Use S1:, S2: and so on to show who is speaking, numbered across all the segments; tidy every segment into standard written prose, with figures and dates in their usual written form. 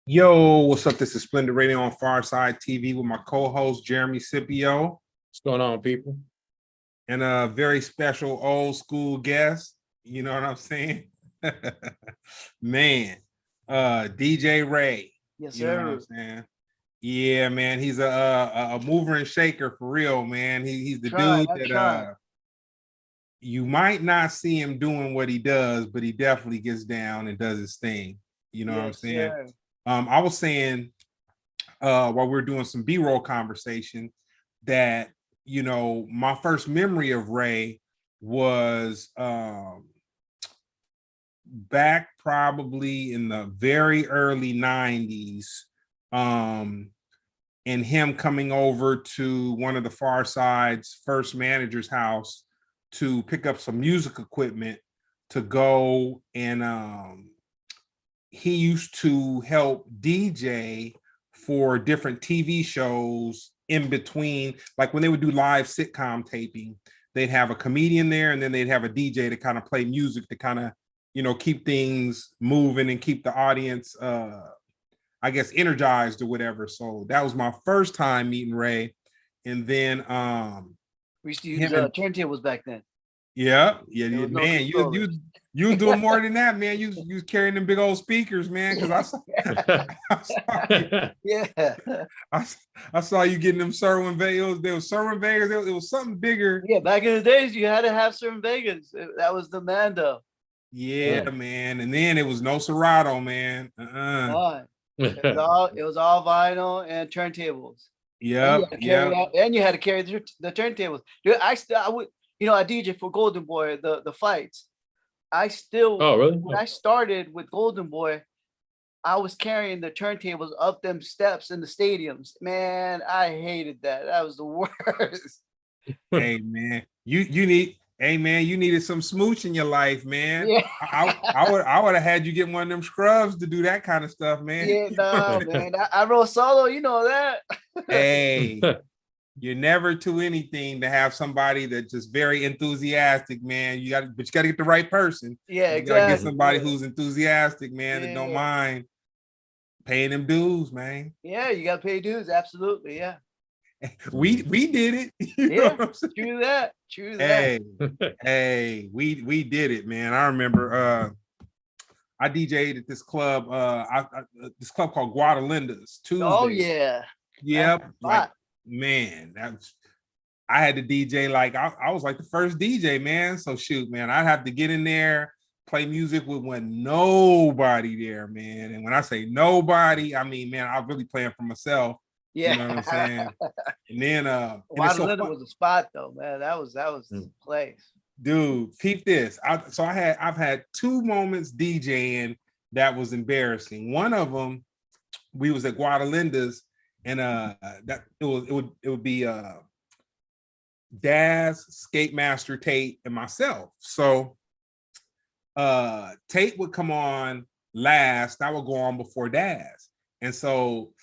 S1: Yo, what's up? This is Splendid Radio on Pharcyde TV with my co-host Jeremy Scipio
S2: What's going on, people?
S1: and a very special old school guest. You know what I'm saying? Man, DJ Ray.
S3: Yes,
S1: You know what
S3: sir.
S1: I'm saying? Yeah, man, he's a mover and shaker for real, man. He's the dude that you might not see him doing what he does, but he definitely gets down and does his thing. You know what I'm saying?
S3: Sir.
S1: I was saying while we were doing some B-roll conversation that, you know, my first memory of Ray was back probably in the very early 90s, and him coming over to one of the Pharcyde's first manager's house to pick up some music equipment to go and he used to help DJ for different TV shows in between, like when they would do live sitcom taping, they'd have a comedian there and then they'd have a DJ to kind of play music to kind of, you know, keep things moving and keep the audience, I guess, energized or whatever. So that was my first time meeting Ray. And then
S3: We used to use turntables back then.
S1: yeah,
S3: No
S1: man, you was doing more than that, man. You was carrying them big old speakers, man. Because I saw you getting them Serwin Vegas. There was Serwin Vegas. It was something bigger.
S3: Yeah, back in the days, you had to have certain Vegas. That was the man, though.
S1: Yeah, man. And then it was no Serato, man.
S3: It was all vinyl and turntables.
S1: Yeah,
S3: and you had to carry the turntables. Dude, I would, you know, I DJ for Golden Boy, the fights. I still,
S2: really?
S3: When I started with Golden Boy, I was carrying the turntables up them steps in the stadiums. Man, I hated that. That was the worst.
S1: Hey, man, you needed some smooch in your life, man.
S3: Yeah.
S1: I would have had you get one of them scrubs to do that kind of stuff, man.
S3: Yeah, no, man. I roll solo, you know that.
S1: Hey, you're never too anything to have somebody that's just very enthusiastic, man. You got to get the right person.
S3: Yeah,
S1: you
S3: exactly.
S1: Gotta get somebody who's enthusiastic, man, that don't mind paying them dues, man.
S3: Yeah, you got to pay dues. Absolutely, yeah.
S1: We did it.
S3: True that.
S1: Hey, we did it, man. I remember I DJ'd at this club, this club called Guadalinda's Tuesday.
S3: Oh yeah.
S1: Yep. Like, man, I had to DJ like I was like the first DJ, man. So shoot, man, I'd have to get in there, play music with nobody there, man. And when I say nobody, I mean, man, I was really playing for myself.
S3: Yeah,
S1: you know what I'm saying. And then
S3: Guadalinda was a spot though, man. That was the place.
S1: Dude, peep this. I've had two moments DJing that was embarrassing. One of them, we was at Guadalinda's, and that it would be Daz, Skate Master Tate, and myself. So Tate would come on last. I would go on before Daz, and so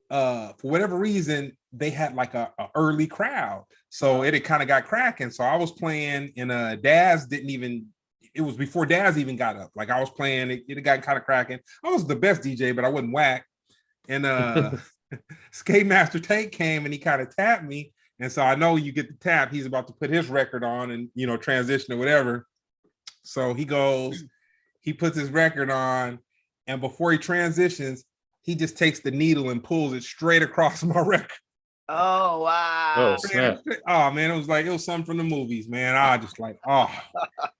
S1: for whatever reason they had like a early crowd, so it had kind of got cracking. So I was playing, and Daz didn't even. It was before Daz even got up. Like I was playing, it had gotten kind of cracking. I was the best DJ, but I wasn't whack. And Skate Master Tate came and he kind of tapped me. And so I know you get the tap, he's about to put his record on and, you know, transition or whatever. So he goes, he puts his record on, and before he transitions, he just takes the needle and pulls it straight across my record.
S3: Oh, wow.
S2: Oh, snap.
S1: Oh, man, it was something from the movies, man. I just like, oh.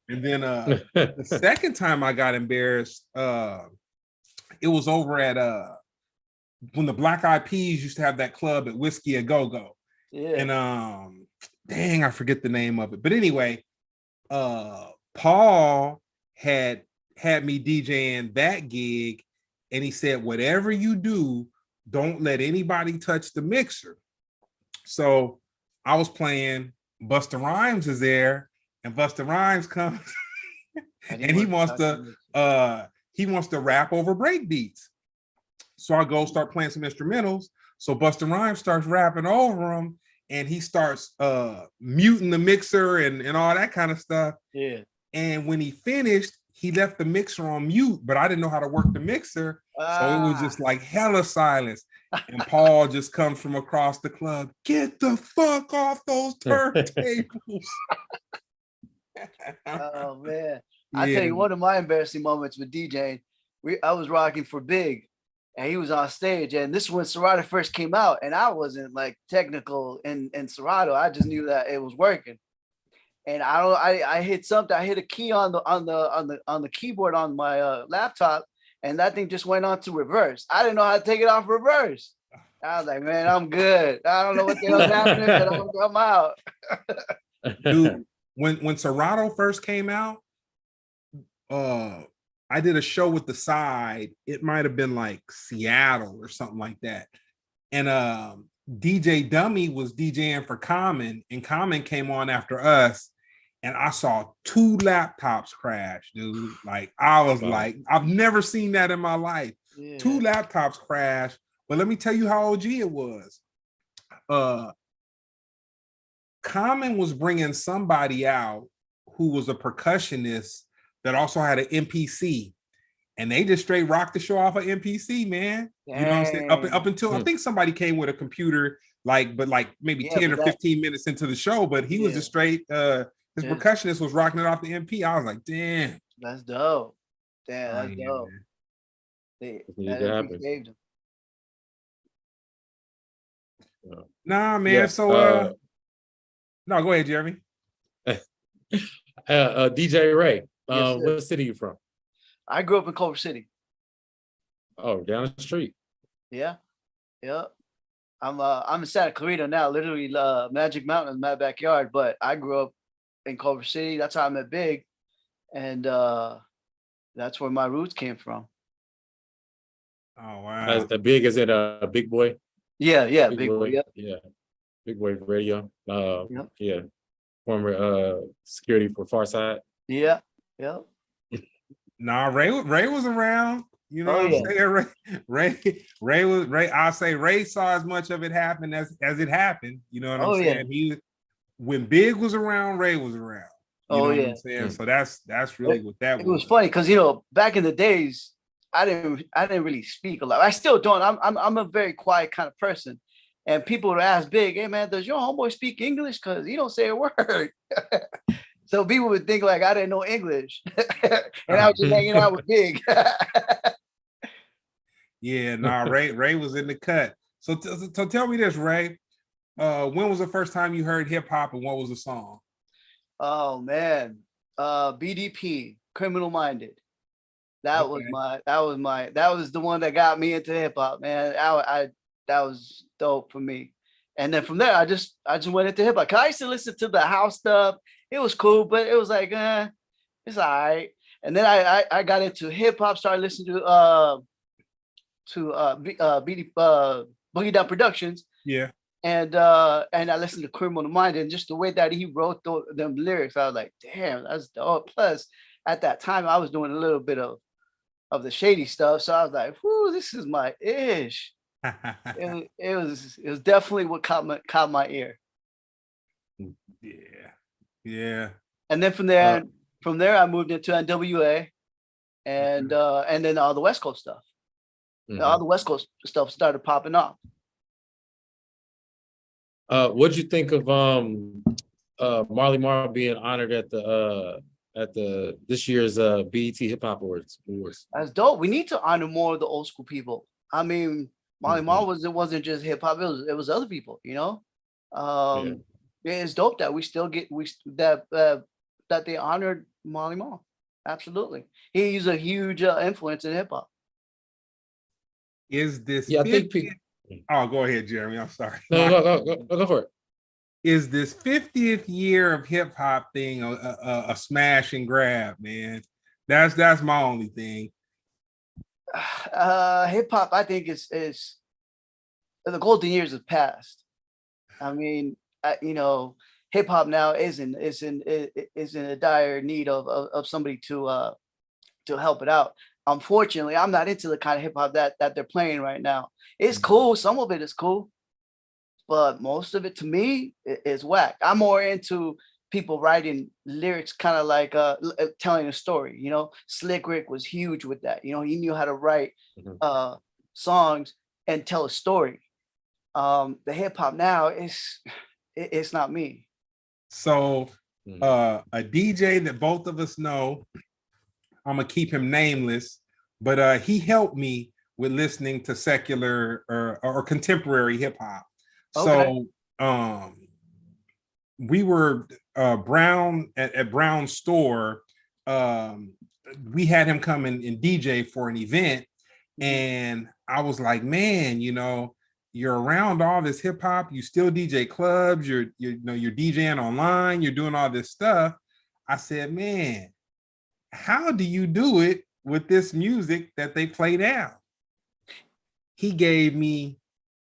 S1: And then the second time I got embarrassed, it was over at when the Black Eyed Peas used to have that club at Whiskey A Go Go.
S3: Yeah.
S1: And dang, I forget the name of it. But anyway, Paul had me DJing that gig, and he said, whatever you do, don't let anybody touch the mixer. So I was playing, Busta Rhymes is there, and Busta Rhymes comes and he wants to rap over break beats. So I go start playing some instrumentals. So Busta Rhymes starts rapping over him, and he starts muting the mixer and all that kind of stuff.
S3: Yeah.
S1: And when he finished, he left the mixer on mute, but I didn't know how to work the mixer. So it was just like hella silence. And Paul just comes from across the club. Get the fuck off those turntables.
S3: Oh man. I tell you, one of my embarrassing moments with DJing, I was rocking for Big, and he was on stage, and this is when Serato first came out, and I wasn't like technical in Serato. I just knew that it was working. And I hit something. I hit a key on the keyboard on my laptop, and that thing just went on to reverse. I didn't know how to take it off reverse. I was like, man, I'm good. I don't know what the hell's happening, but I'm out.
S1: Dude, when Serato first came out, I did a show with the Side. It might have been like Seattle or something like that. And DJ Dummy was DJing for Common, and Common came on after us. And I saw 2 laptops crash, dude. Like, I was like, I've never seen that in my life. Yeah. 2 laptops crash. But let me tell you how OG it was. Common was bringing somebody out who was a percussionist that also had an MPC. And they just straight rocked the show off of MPC, man. Dang. You know what I'm saying? Up until I think somebody came with a computer, but maybe 10 or 15 minutes into the show, but he was just straight his percussionist was rocking it off the MP. I was like, damn.
S3: That's dope. Damn, that's dope. That saved him.
S1: Nah, man. Yeah, so no, go ahead, Jeremy.
S2: DJ Ray. What city you from?
S3: I grew up in Culver City.
S2: Oh, down the street.
S3: Yeah. I'm in Santa Clarita now. Literally, Magic Mountain is my backyard. But I grew up in Culver City. That's how I met Big, and that's where my roots came from.
S1: Oh wow!
S2: As big as it a big boy.
S3: Yeah, big boy.
S2: Yeah, Big Boy Radio. Yeah, former security for Pharcyde.
S3: Yeah.
S1: Nah, Ray was around. You know what I'm saying? Ray. I'll say Ray saw as much of it happen as it happened. You know what I'm saying? When Big was around, Ray was around. You know what I'm saying? So that's really what that was.
S3: It was funny because back in the days, I didn't really speak a lot. I still don't. I'm a very quiet kind of person, and people would ask Big, "Hey man, does your homeboy speak English? Because he don't say a word." So people would think like I didn't know English, and I was just hanging out with Big.
S1: Yeah, nah, Ray was in the cut. So tell me this, Ray. When was the first time you heard hip hop, and what was the song?
S3: Oh man, BDP, Criminal Minded. That was the one that got me into hip hop, man. That was dope for me. And then from there, I just went into hip hop. Cause I used to listen to the house stuff. It was cool, but it was like, it's all right. And then I got into hip hop, started listening to Boogie Down Productions.
S1: Yeah.
S3: And I listened to Criminal Minded, and just the way that he wrote them lyrics, I was like, damn, that's dope. Plus, at that time, I was doing a little bit of the shady stuff, so I was like, whoo, this is my ish. It was definitely what caught my ear.
S1: Yeah.
S3: And then from there I moved into NWA, and then all the West Coast stuff. Mm-hmm. All the West Coast stuff started popping off.
S2: What'd you think of Marley Marl being honored at this year's BET Hip Hop Awards?
S3: That's dope. We need to honor more of the old school people. I mean, Marley Marl wasn't just hip hop; it was other people. It's dope that we still get that they honored Marley Marl. Absolutely, he's a huge influence in hip hop.
S1: Is this?
S2: Yeah, I think people.
S1: Oh, go ahead, Jeremy. I'm sorry.
S2: No, go for it.
S1: Is this 50th year of hip hop thing a smash and grab, man? That's my only thing.
S3: Hip hop, I think is the golden years have passed. I mean, hip hop now is in a dire need of somebody to help it out. Unfortunately, I'm not into the kind of hip hop that they're playing right now. It's cool. Some of it is cool, but most of it to me is whack. I'm more into people writing lyrics kind of like telling a story. You know, Slick Rick was huge with that. You know, he knew how to write songs and tell a story. The hip hop now it's not me.
S1: So a DJ that both of us know, I'm gonna keep him nameless, but he helped me with listening to secular or contemporary hip hop. Okay. So we were Brown at Brown's store. We had him come and DJ for an event, and I was like, man, you know, you're around all this hip hop, you still DJ clubs, you're DJing online, you're doing all this stuff. I said, man, how do you do it with this music that they play now? He gave me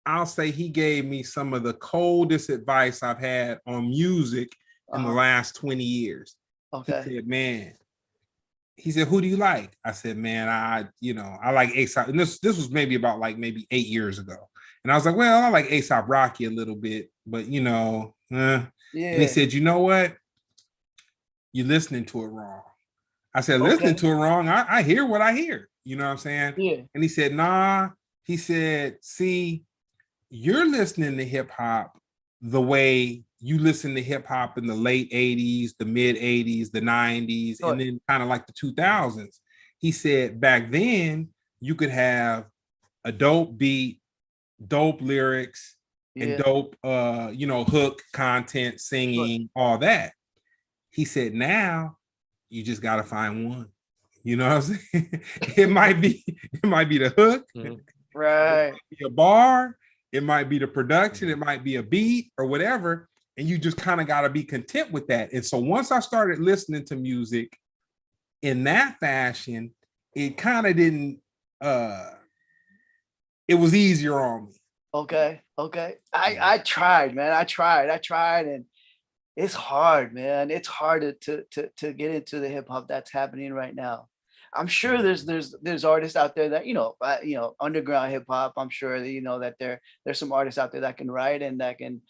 S1: some of the coldest advice I've had on music in the last 20 years. Okay. He said, man, who do you like? I said, man, I like A$AP. And this was maybe 8 years ago. And I was like, well, I like A$AP Rocky a little bit, but And he said, you know what? You're listening to it wrong. I said, listening to it wrong. I hear what I hear. You know what I'm saying? Yeah. And he said, nah. He said, see, you're listening to hip hop the way you listen to hip hop in the late 80s, the mid 80s, the 90s, and then kind of like the 2000s. He said, back then you could have a dope beat, dope lyrics, and dope, hook content, singing, all that. He said, now you just got to find one. You know what I'm saying? It might be the hook, right? It might be a bar, it might be the production, it might be a beat or whatever, and you just kind of got to be content with that. And so once I started listening to music in that fashion, it kind of didn't. It was easier on me. Okay. I tried, man. I tried, and it's hard, man. It's hard to get into the hip hop that's happening right now. I'm sure there's artists out there that underground hip hop. I'm sure that that there's some artists out there that can write and that can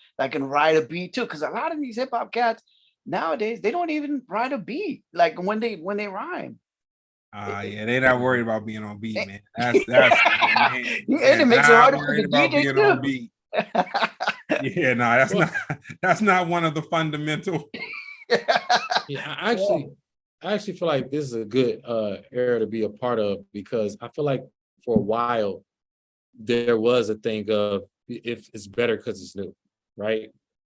S1: write a beat too. Because a lot of these hip hop cats nowadays, they don't even write a beat like when they rhyme. They're not worried about being on beat, man. That's man. And it makes it harder for the DJ too. Yeah, no, that's not one of the fundamental.
S2: Yeah, I actually feel like this is a good era to be a part of, because I feel like for a while there was a thing of if it's better because it's new, right?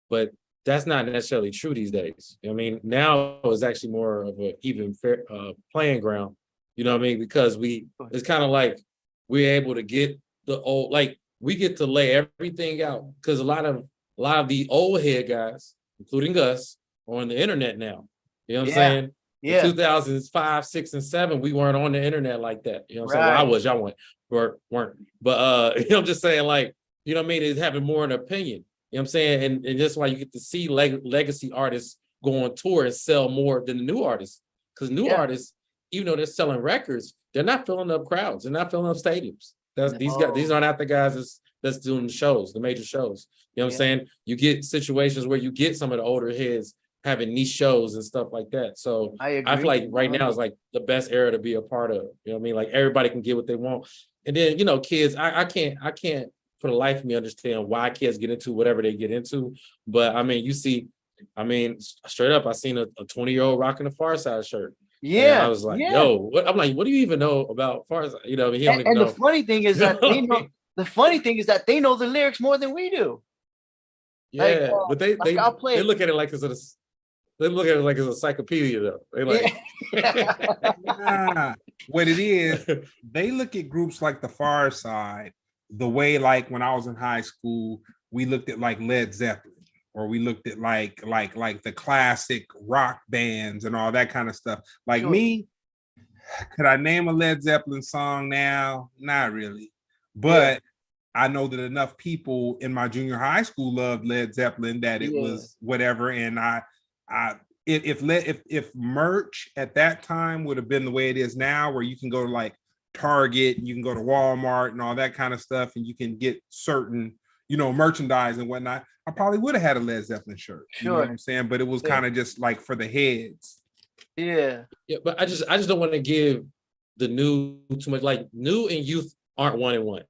S2: But that's not necessarily true these days. I mean, now it's actually more of an even fair playing ground. You know what I mean? Because it's kind of like we're able to get the old, like we get to lay everything out, because a lot of the old head guys, including us, are on the internet now. You know what I'm saying? Yeah. In 2005, 6, and 7, we weren't on the internet like that. You know what I'm saying? Well, I was, y'all weren't. But I'm just saying, like, you know what I mean? It's having more an opinion. You know what I'm saying? And that's why you get to see legacy artists go on tour and sell more than the new artists. Because new artists, even though they're selling records, they're not filling up crowds. They're not filling up stadiums. These guys, these are not the guys that's doing the shows, the major shows. You know what I'm saying? You get situations where you get some of the older heads having niche shows and stuff like that. So I feel like right now is like the best era to be a part of. You know what I mean? Like everybody can get what they want. And then, kids, I can't for the life of me understand why kids get into whatever they get into. But I mean, straight up, I seen a 20-year-old rocking a Pharcyde shirt. Yeah. And I was like, yo, what? I'm like, what do you even know about Pharcyde? He don't even know. The funny thing is that they know the lyrics more than we do. Yeah, but they look at it like it's an encyclopedia though. They like
S1: what it is, they look at groups like the Pharcyde the way, like when I was in high school, we looked at like Led Zeppelin, or we looked at like the classic rock bands and all that kind of stuff. Like me, could I name a Led Zeppelin song now? Not really, but I know that enough people in my junior high school loved Led Zeppelin that it was whatever. And if merch at that time would have been the way it is now, where you can go to like Target, you can go to Walmart and all that kind of stuff, and you can get certain, merchandise and whatnot, I probably would have had a Led Zeppelin shirt.
S3: Sure.
S1: You know what I'm saying? But it was kind of just like for the heads.
S3: Yeah.
S2: Yeah, but I just don't want to give the new too much. Like new and youth aren't one and one.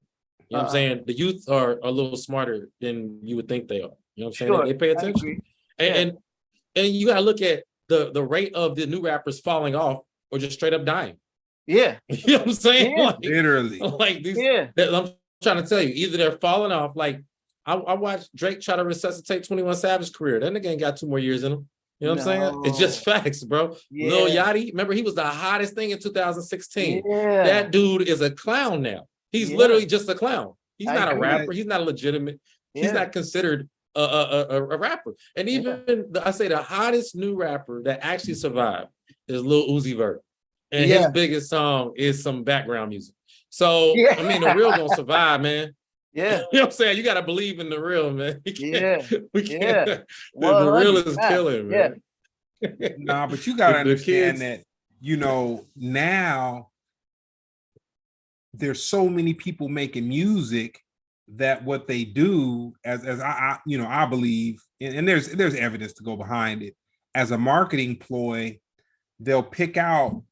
S2: You know what I'm saying? The youth are a little smarter than you would think they are. You know what I'm saying?
S3: Sure.
S2: They pay attention. And you gotta look at the rate of the new rappers falling off or just straight up dying.
S3: Yeah.
S2: You know what I'm saying?
S3: Yeah.
S2: Like,
S1: Literally.
S2: like these,
S3: Yeah.
S2: I'm trying to tell you, either they're falling off. Like I watched Drake try to resuscitate 21 Savage's career. That nigga ain't got 2 more years in him. You know what I'm saying? It's just facts, bro.
S3: Yeah.
S2: Lil Yachty, remember he was the hottest thing in 2016.
S3: Yeah.
S2: That dude is a clown now. He's literally just a clown. He's not a rapper. He's not legitimate. He's not considered a rapper. And even I say the hottest new rapper that actually survived is Lil Uzi Vert. And his biggest song is some background music. So I mean, the real gonna survive, man.
S3: Yeah.
S2: You know what I'm saying? You gotta believe in the real, man. We can't. The real is killing, man.
S1: Nah, but you gotta understand that, now there's so many people making music that what they do as I believe, and there's evidence to go behind it, as a marketing ploy, they'll pick out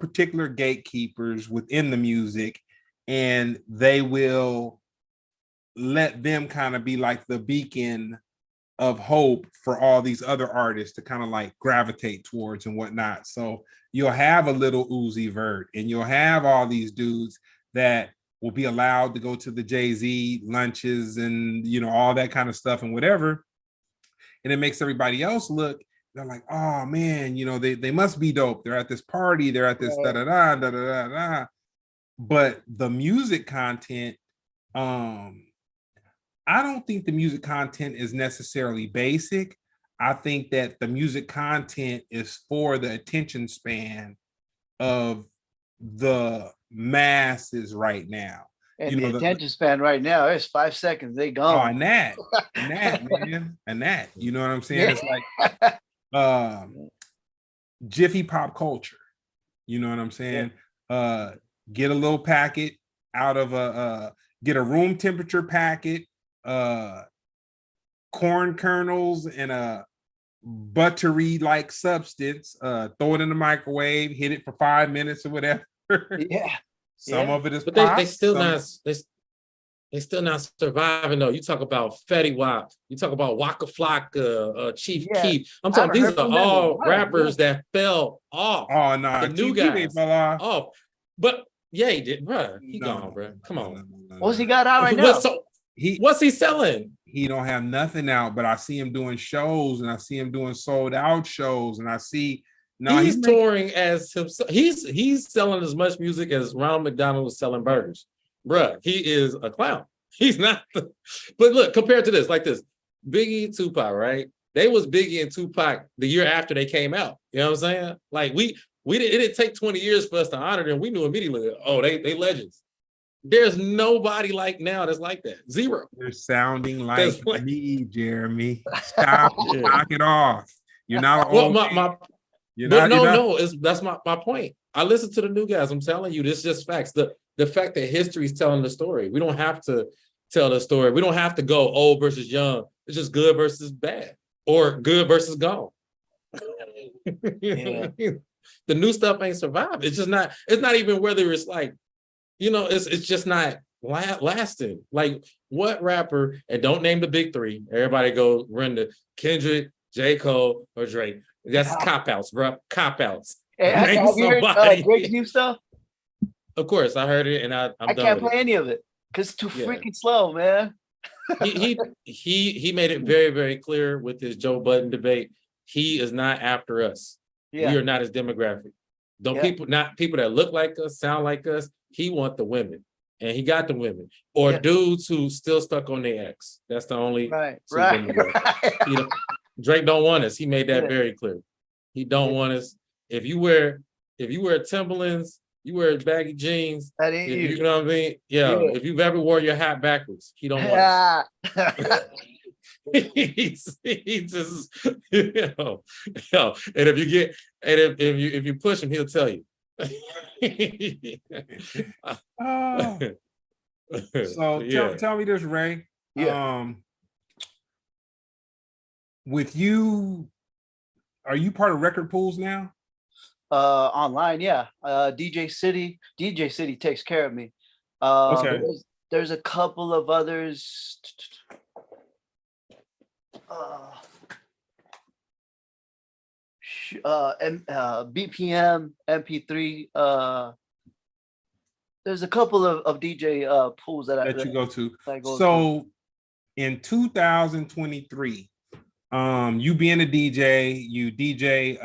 S1: particular gatekeepers within the music, and they will let them kind of be like the beacon of hope for all these other artists to kind of like gravitate towards and whatnot. So you'll have a little Uzi Vert, and you'll have all these dudes that will be allowed to go to the Jay-Z lunches and all that kind of stuff and whatever. And it makes everybody else look, they're like, oh man, they must be dope. They're at this party, they're at this da-da-da, da-da-da-da. But the music content, I don't think the music content is necessarily basic. I think that the music content is for the attention span of the masses right now.
S3: And the attention span right now is 5 seconds. They gone.
S1: Oh, and that, man, and that. You know what I'm saying? It's like Jiffy pop culture. You know what I'm saying? Get a little packet out of get a room temperature packet, corn kernels and a buttery like substance, throw it in the microwave, hit it for 5 minutes or whatever. Some of it is,
S2: but they still not surviving though. You talk about Fetty Wap, you talk about Waka Flocka, Chief Keef. I'm talking these are all rappers that fell off.
S1: Oh no,
S2: the new guys fell off. But he did, bro. He gone, bro. Come on.
S3: What's he got out right now?
S2: What's he selling?
S1: He don't have nothing out, but I see him doing shows, and I see him doing sold out shows, and I see
S2: he's touring as himself. He's selling as much music as Ronald McDonald was selling burgers. Bruh, he is a clown. He's not. But look, compared to this, like this, Biggie, Tupac, right? They was Biggie and Tupac the year after they came out. You know what I'm saying? Like it didn't take 20 years for us to honor them. We knew immediately, oh, they legends. There's nobody like now that's like that. Zero.
S1: You're sounding like me, Jeremy. Stop, knock it off. You're not old.
S2: That's my point. I listen to the new guys. I'm telling you, this is just facts. The fact that history is telling the story. We don't have to tell the story. We don't have to go old versus young. It's just good versus bad, or good versus gone. The new stuff ain't survived. It's just not. It's not even whether it's like, it's just not lasting. Like what rapper? And don't name the big three. Everybody go run to Kendrick, J. Cole, or Drake. That's cop-outs, bro. Cop-outs.
S3: Hey, have you heard Drake's new stuff?
S2: Of course, I heard it, and I
S3: can't play any of it because it's too freaking slow, man.
S2: he made it very, very clear with his Joe Budden debate. He is not after us. We are not his demographic. People that look like us, sound like us. He want the women, and he got the women, or dudes who still stuck on their ex. That's the only
S3: right.
S2: Drake don't want us. He made that very clear. He don't want us. If you wear Timberlands, you wear baggy jeans.
S3: That ain't you.
S2: You know what I mean? Yeah. If you've ever wore your hat backwards, he don't want us. He just, and if you push him, he'll tell you.
S1: Oh. So
S2: Yeah.
S1: tell me this, Ray.
S3: Yeah.
S1: With you, are you part of record pools now?
S3: Online, yeah. DJ City takes care of me.
S1: Okay.
S3: There's a couple of others. BPM, MP3. There's a couple of DJ pools that
S1: you go to.
S3: I go
S1: so
S3: to.
S1: In 2023, you being a DJ, you DJ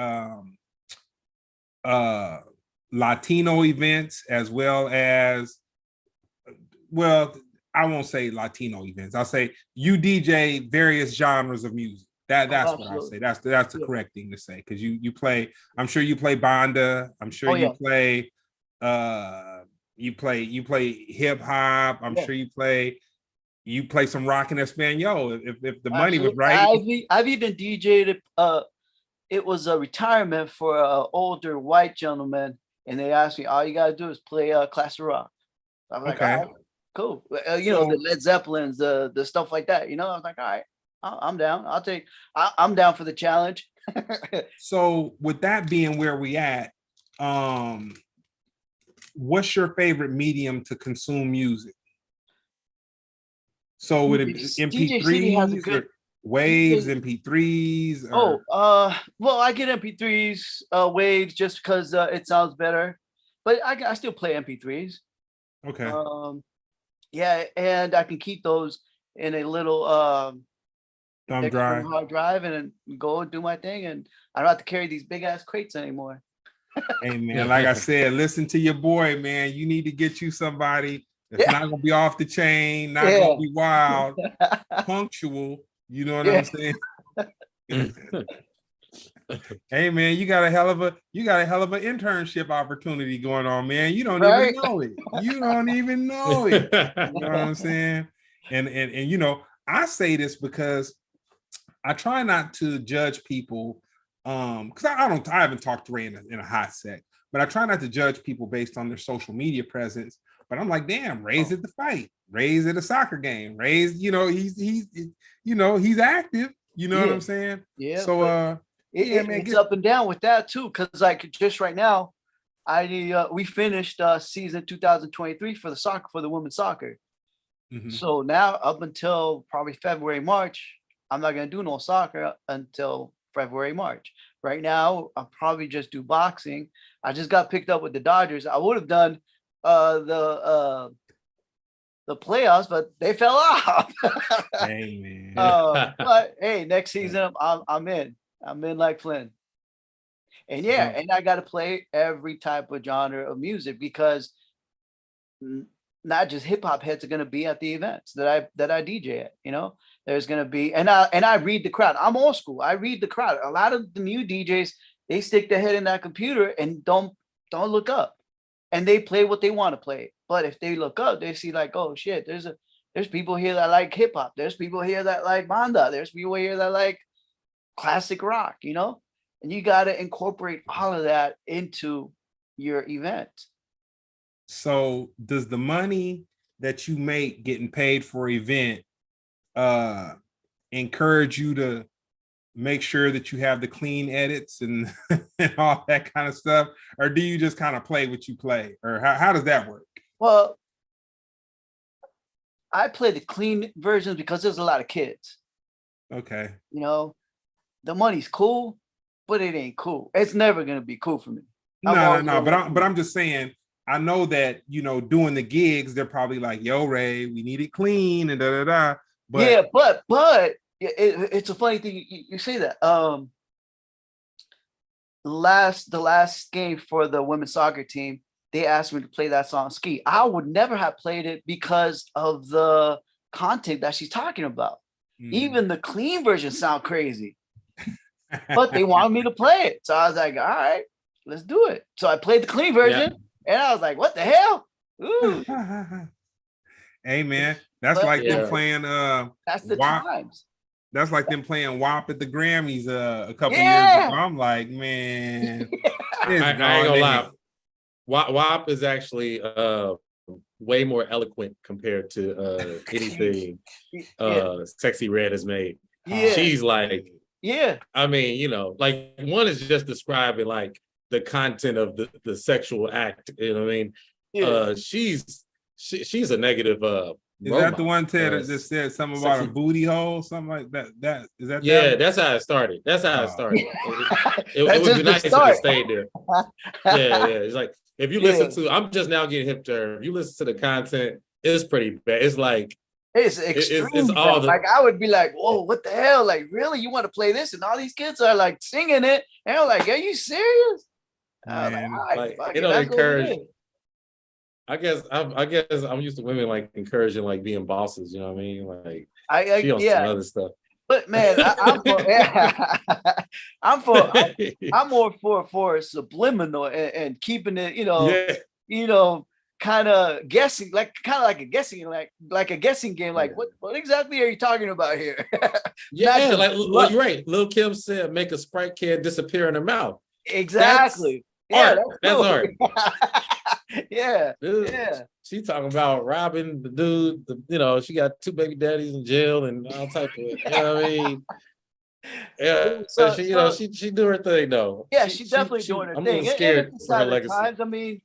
S1: Latino events as well as, well, I won't say Latino events. I'll say you DJ various genres of music. That's what I'll say. That's the correct thing to say, because you play. I'm sure you play banda. I'm sure you play. You play hip hop. I'm sure you play some rock and Espanol. If the money was right.
S3: I've even DJ'd. It was a retirement for an older white gentleman, and they asked me, all you gotta do is play classic rock. I'm like,
S1: okay,
S3: all right, cool. You know, the Led Zeppelins, the stuff like that. You know, I was like, all right, I'm down. I'm down for the challenge.
S1: So with that being where we at, what's your favorite medium to consume music? So would it be MP3s or waves, MP3s? Or...
S3: well, I get MP3s, waves, just because it sounds better, but I still play MP3s.
S1: Okay.
S3: Yeah, and I can keep those in a little
S1: thumb drive,
S3: hard drive, and go and do my thing, and I don't have to carry these big ass crates anymore.
S1: Hey man, like I said, listen to your boy, man. You need to get you somebody that's not gonna be off the chain, not gonna be wild, punctual. You know what I'm saying? Hey man, you got a hell of an internship opportunity going on, man. You don't even know it. You don't even know it. You know what I'm saying? And you know, I say this because I try not to judge people, because I haven't talked to Ray in a hot sec, but I try not to judge people based on their social media presence. But I'm like, damn, Ray's at the fight, Ray's at a soccer game, Ray's, you know, he's active. You know what I'm saying?
S3: Yeah.
S1: So
S3: it's up and down with that too, because like just right now, we finished season 2023 for the women's soccer. Mm-hmm. So now up until probably February, March, I'm not gonna do no soccer until February, March. Right now, I'll probably just do boxing. I just got picked up with the Dodgers. I would have done the playoffs, but they fell off.
S1: Hey, man.
S3: But hey, next season I'm in. I'm in like Flynn. And and I got to play every type of genre of music, because not just hip hop heads are going to be at the events that I DJ at. You know, there's going to be, and I read the crowd. I'm old school. I read the crowd. A lot of the new DJs, they stick their head in that computer and don't look up, and they play what they want to play. But if they look up, they see like, oh shit, there's people here that like hip hop. There's people here that like banda. There's people here that like classic rock, you know, and you got to incorporate all of that into your event.
S1: So does the money that you make getting paid for an event encourage you to make sure that you have the clean edits and, and all that kind of stuff? Or do you just kind of play what you play? Or how does that work?
S3: Well, I play the clean versions because there's a lot of kids.
S1: Okay.
S3: You know, the money's cool, but it ain't cool. It's never going to be cool for me.
S1: No. But I'm just saying, I know that, you know, doing the gigs, they're probably like, yo, Ray, we need it clean and da. But
S3: yeah, but it's a funny thing you say that. The last game for the women's soccer team, they asked me to play that song Ski. I would never have played it because of the content that she's talking about. Even the clean version sound crazy, but they wanted me to play it. So I was like, all right, let's do it. So I played the clean version, and I was like, what the hell? Ooh.
S1: Hey man, that's like them playing
S3: that's the
S1: WAP.
S3: times.
S1: That's like them playing WAP at the Grammys a couple years ago. I'm like, man,
S2: I ain't gonna lie. WAP is actually way more eloquent compared to anything Sexy Red has made.
S3: Yeah.
S2: She's like,
S3: yeah.
S2: I mean, you know, like one is just describing like the content of the sexual act. You know what I mean?
S3: Yeah.
S2: She's a negative
S1: Is that the one Ted that just said something about a
S2: sexy
S1: booty hole, something like that? That is that?
S2: Yeah,
S1: that
S2: that's how it started. That's how it started. It
S3: That's
S2: would be
S3: just
S2: nice
S3: the
S2: if it
S3: start.
S2: stayed there. Yeah. It's like if you listen to, I'm just now getting hip to her. If you listen to the content, it's pretty bad. It's like
S3: It's extreme.
S2: it's all the,
S3: like I would be like, whoa, what the hell? Like, really? You want to play this? And all these kids are like singing it. And I'm like, are you serious?
S1: Man,
S2: like it don't encourage. I guess I'm used to women like encouraging like being bosses, you know what I mean? Like she on some other stuff.
S3: But man, I'm more for subliminal and keeping it, you know, kind of guessing, like a guessing, like a guessing game. Like what exactly are you talking about here?
S2: Yeah, like you're right. Lil Kim said, make a Sprite can disappear in her mouth.
S3: Exactly.
S2: That's art.
S3: Yeah.
S2: She talking about robbing the dude. She got 2 baby daddies in jail and all type of. You know what I mean? Yeah. So she do her thing though.
S3: Yeah, she definitely doing her thing.
S2: I'm a little scared for her legacy.
S3: Times, I mean,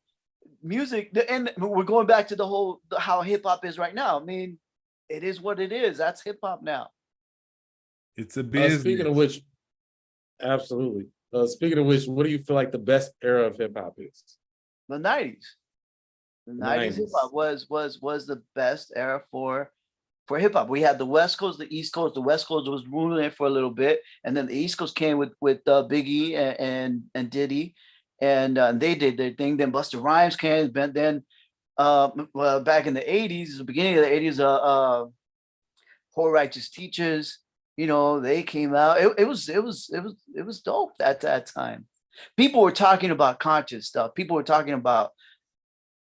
S3: music, and we're going back to the whole how hip hop is right now. I mean, it is what it is. That's hip hop now.
S1: It's a business.
S2: Speaking of which, absolutely. Speaking of which, what do you feel like the best era of hip hop is?
S3: The 90s. The 90s hip hop was the best era for hip hop. We had the West Coast, the East Coast. The West Coast was ruling it for a little bit, and then the East Coast came with Biggie and Diddy, and they did their thing. Then Busta Rhymes came, but then back in the 80s, the beginning of the 80s, Poor Righteous Teachers, they came out. It was dope at that time. People were talking about conscious stuff. People were talking about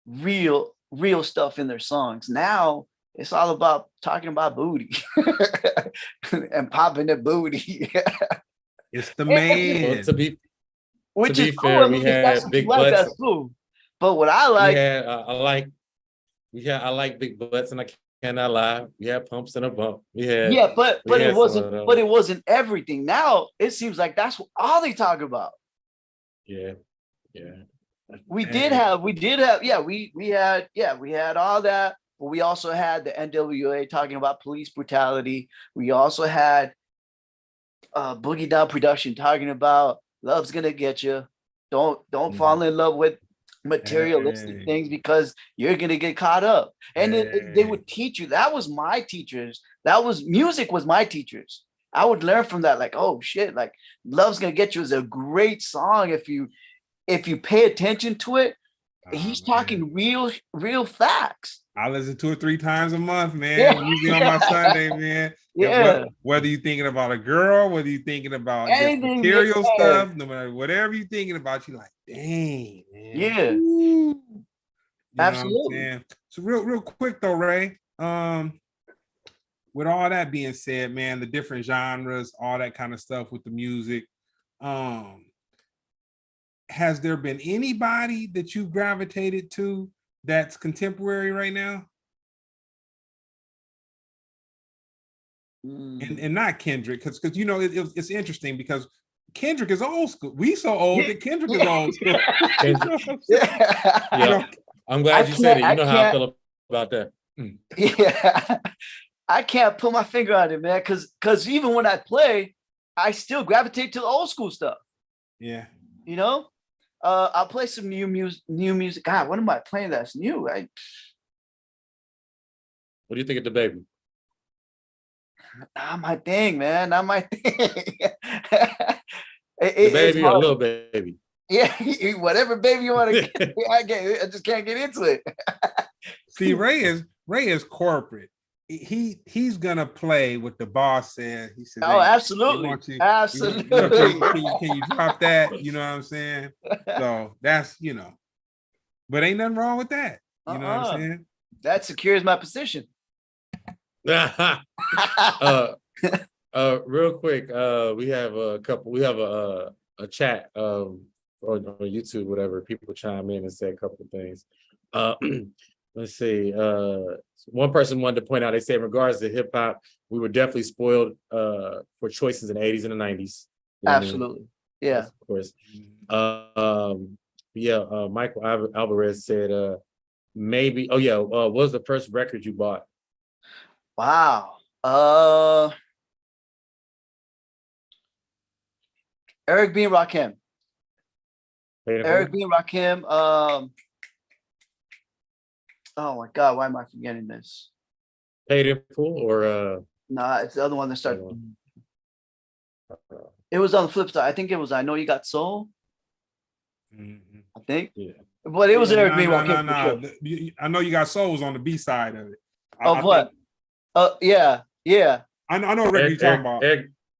S3: real stuff in their songs. Now it's all about talking about booty and popping the booty.
S1: It's the man.
S2: Well, to be
S3: cool.
S2: fair, we had big butts.
S3: That's cool. But what I like,
S2: I like big butts, and I cannot lie. We had pumps and a bump.
S3: But it wasn't everything. Now it seems like that's all they talk about.
S2: Yeah.
S3: We had all that, but we also had the NWA talking about police brutality. We also had Boogie Down Production talking about love's gonna get you. Don't fall in love with materialistic things because you're gonna get caught up. And they would teach you. That was my teachers. Music was my teachers. I would learn from that. Like, oh shit, like Love's Gonna Get You is a great song if you pay attention to it. He's talking real facts.
S1: I listen to it 3 times a month, man. Usually on my Sunday, man.
S3: Yeah.
S1: Whether you're thinking about a girl, whether you're thinking about material stuff, no matter whatever you're thinking about, you're like, dang, man.
S3: Yeah. Absolutely.
S1: So real quick though, Ray. With all that being said, man, the different genres, all that kind of stuff with the music, has there been anybody that you gravitated to that's contemporary right now? And not Kendrick, because it's interesting because Kendrick is old school. We so old that Kendrick is old school.
S2: I'm glad you said it. You know how I feel about that.
S3: Yeah. I can't put my finger on it, man, because even when I play, I still gravitate to the old school stuff.
S1: Yeah.
S3: I'll play some new music. God, what am I playing that's new?
S2: What do you think of the baby?
S3: Not my thing, man. Not my thing.
S2: The baby or little baby?
S3: Yeah, whatever baby you want to get. I just can't get into it.
S1: See, Ray is corporate. He's gonna play what the boss said. He said,
S3: "Oh, absolutely, absolutely."
S1: Can you drop that? You know what I'm saying? So that's but ain't nothing wrong with that. You know what I'm saying?
S3: That secures my position.
S2: Real quick, we have a couple. We have a chat. or on YouTube, whatever, people chime in and say a couple of things. Let's see. One person wanted to point out, they say in regards to hip hop, we were definitely spoiled for choices in the 80s and the 90s. You know
S3: Absolutely. Yeah.
S2: of course. Michael Alvarez said maybe, what was the first record you bought?
S3: Wow. Eric B. and Rakim. Eric B. and Rakim. Oh my God, why am I forgetting this?
S2: Paid in Full or
S3: Nah, it's the other one that started. It was on the flip side. I think it was I Know You Got Soul.
S1: Mhm.
S3: I think.
S2: Yeah.
S3: But it was Eric B. and Rakim.
S1: No.
S3: For sure.
S1: I Know You Got Soul was on the B side of it.
S3: Of what? Yeah.
S1: I know what record you're talking about.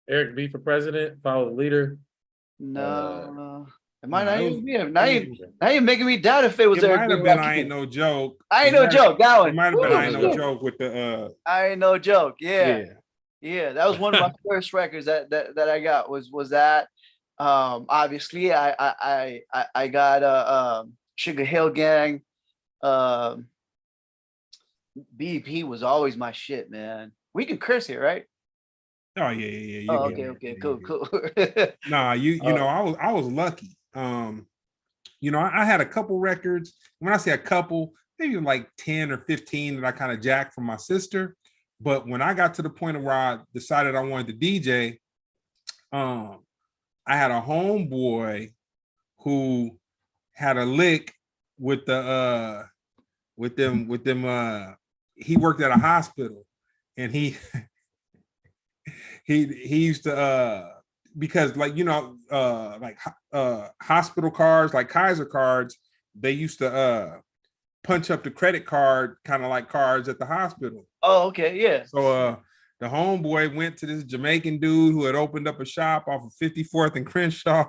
S2: Eric B for president, follow the leader.
S3: No. Am I not even? Now you're making me doubt if it was Eric B.
S1: It might have been I Ain't No Joke.
S3: I Ain't No Joke. That one.
S1: It might have been I Ain't No Joke with the
S3: I Ain't No Joke. Yeah. That was one of my first records that I got was that. Obviously I got Sugar Hill Gang. BP was always my shit, man. We can curse here, right?
S1: Oh yeah.
S3: Oh, okay, cool.
S1: Nah, you know, I was lucky. You know, I had a couple records. When I say a couple, maybe like 10 or 15 that I kind of jacked from my sister. But when I got to the point of where I decided I wanted to DJ, I had a homeboy who had a lick with the he worked at a hospital, and he used to because, like, you know, hospital cards, like Kaiser cards, they used to punch up the credit card kind of like cards at the hospital.
S3: Oh, okay, yeah.
S1: So the homeboy went to this Jamaican dude who had opened up a shop off of 54th and Crenshaw.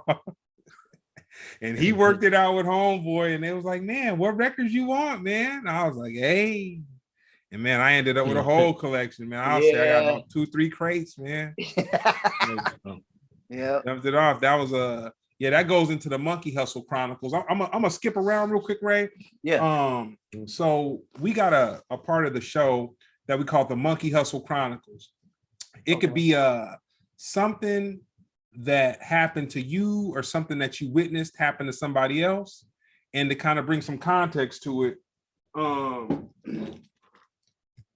S1: And he worked it out with homeboy, and they was like, man, what records you want, man? And I was like, hey. And man, I ended up with a whole collection, man. I'll say I got about 2-3 crates, man.
S3: Yeah.
S1: Dumped it off. That was that goes into the Monkey Hustle Chronicles. I'm gonna skip around real quick, Ray.
S3: Yeah.
S1: So we got a part of the show that we call the Monkey Hustle Chronicles. It could be something that happened to you or something that you witnessed happen to somebody else, and to kind of bring some context to it.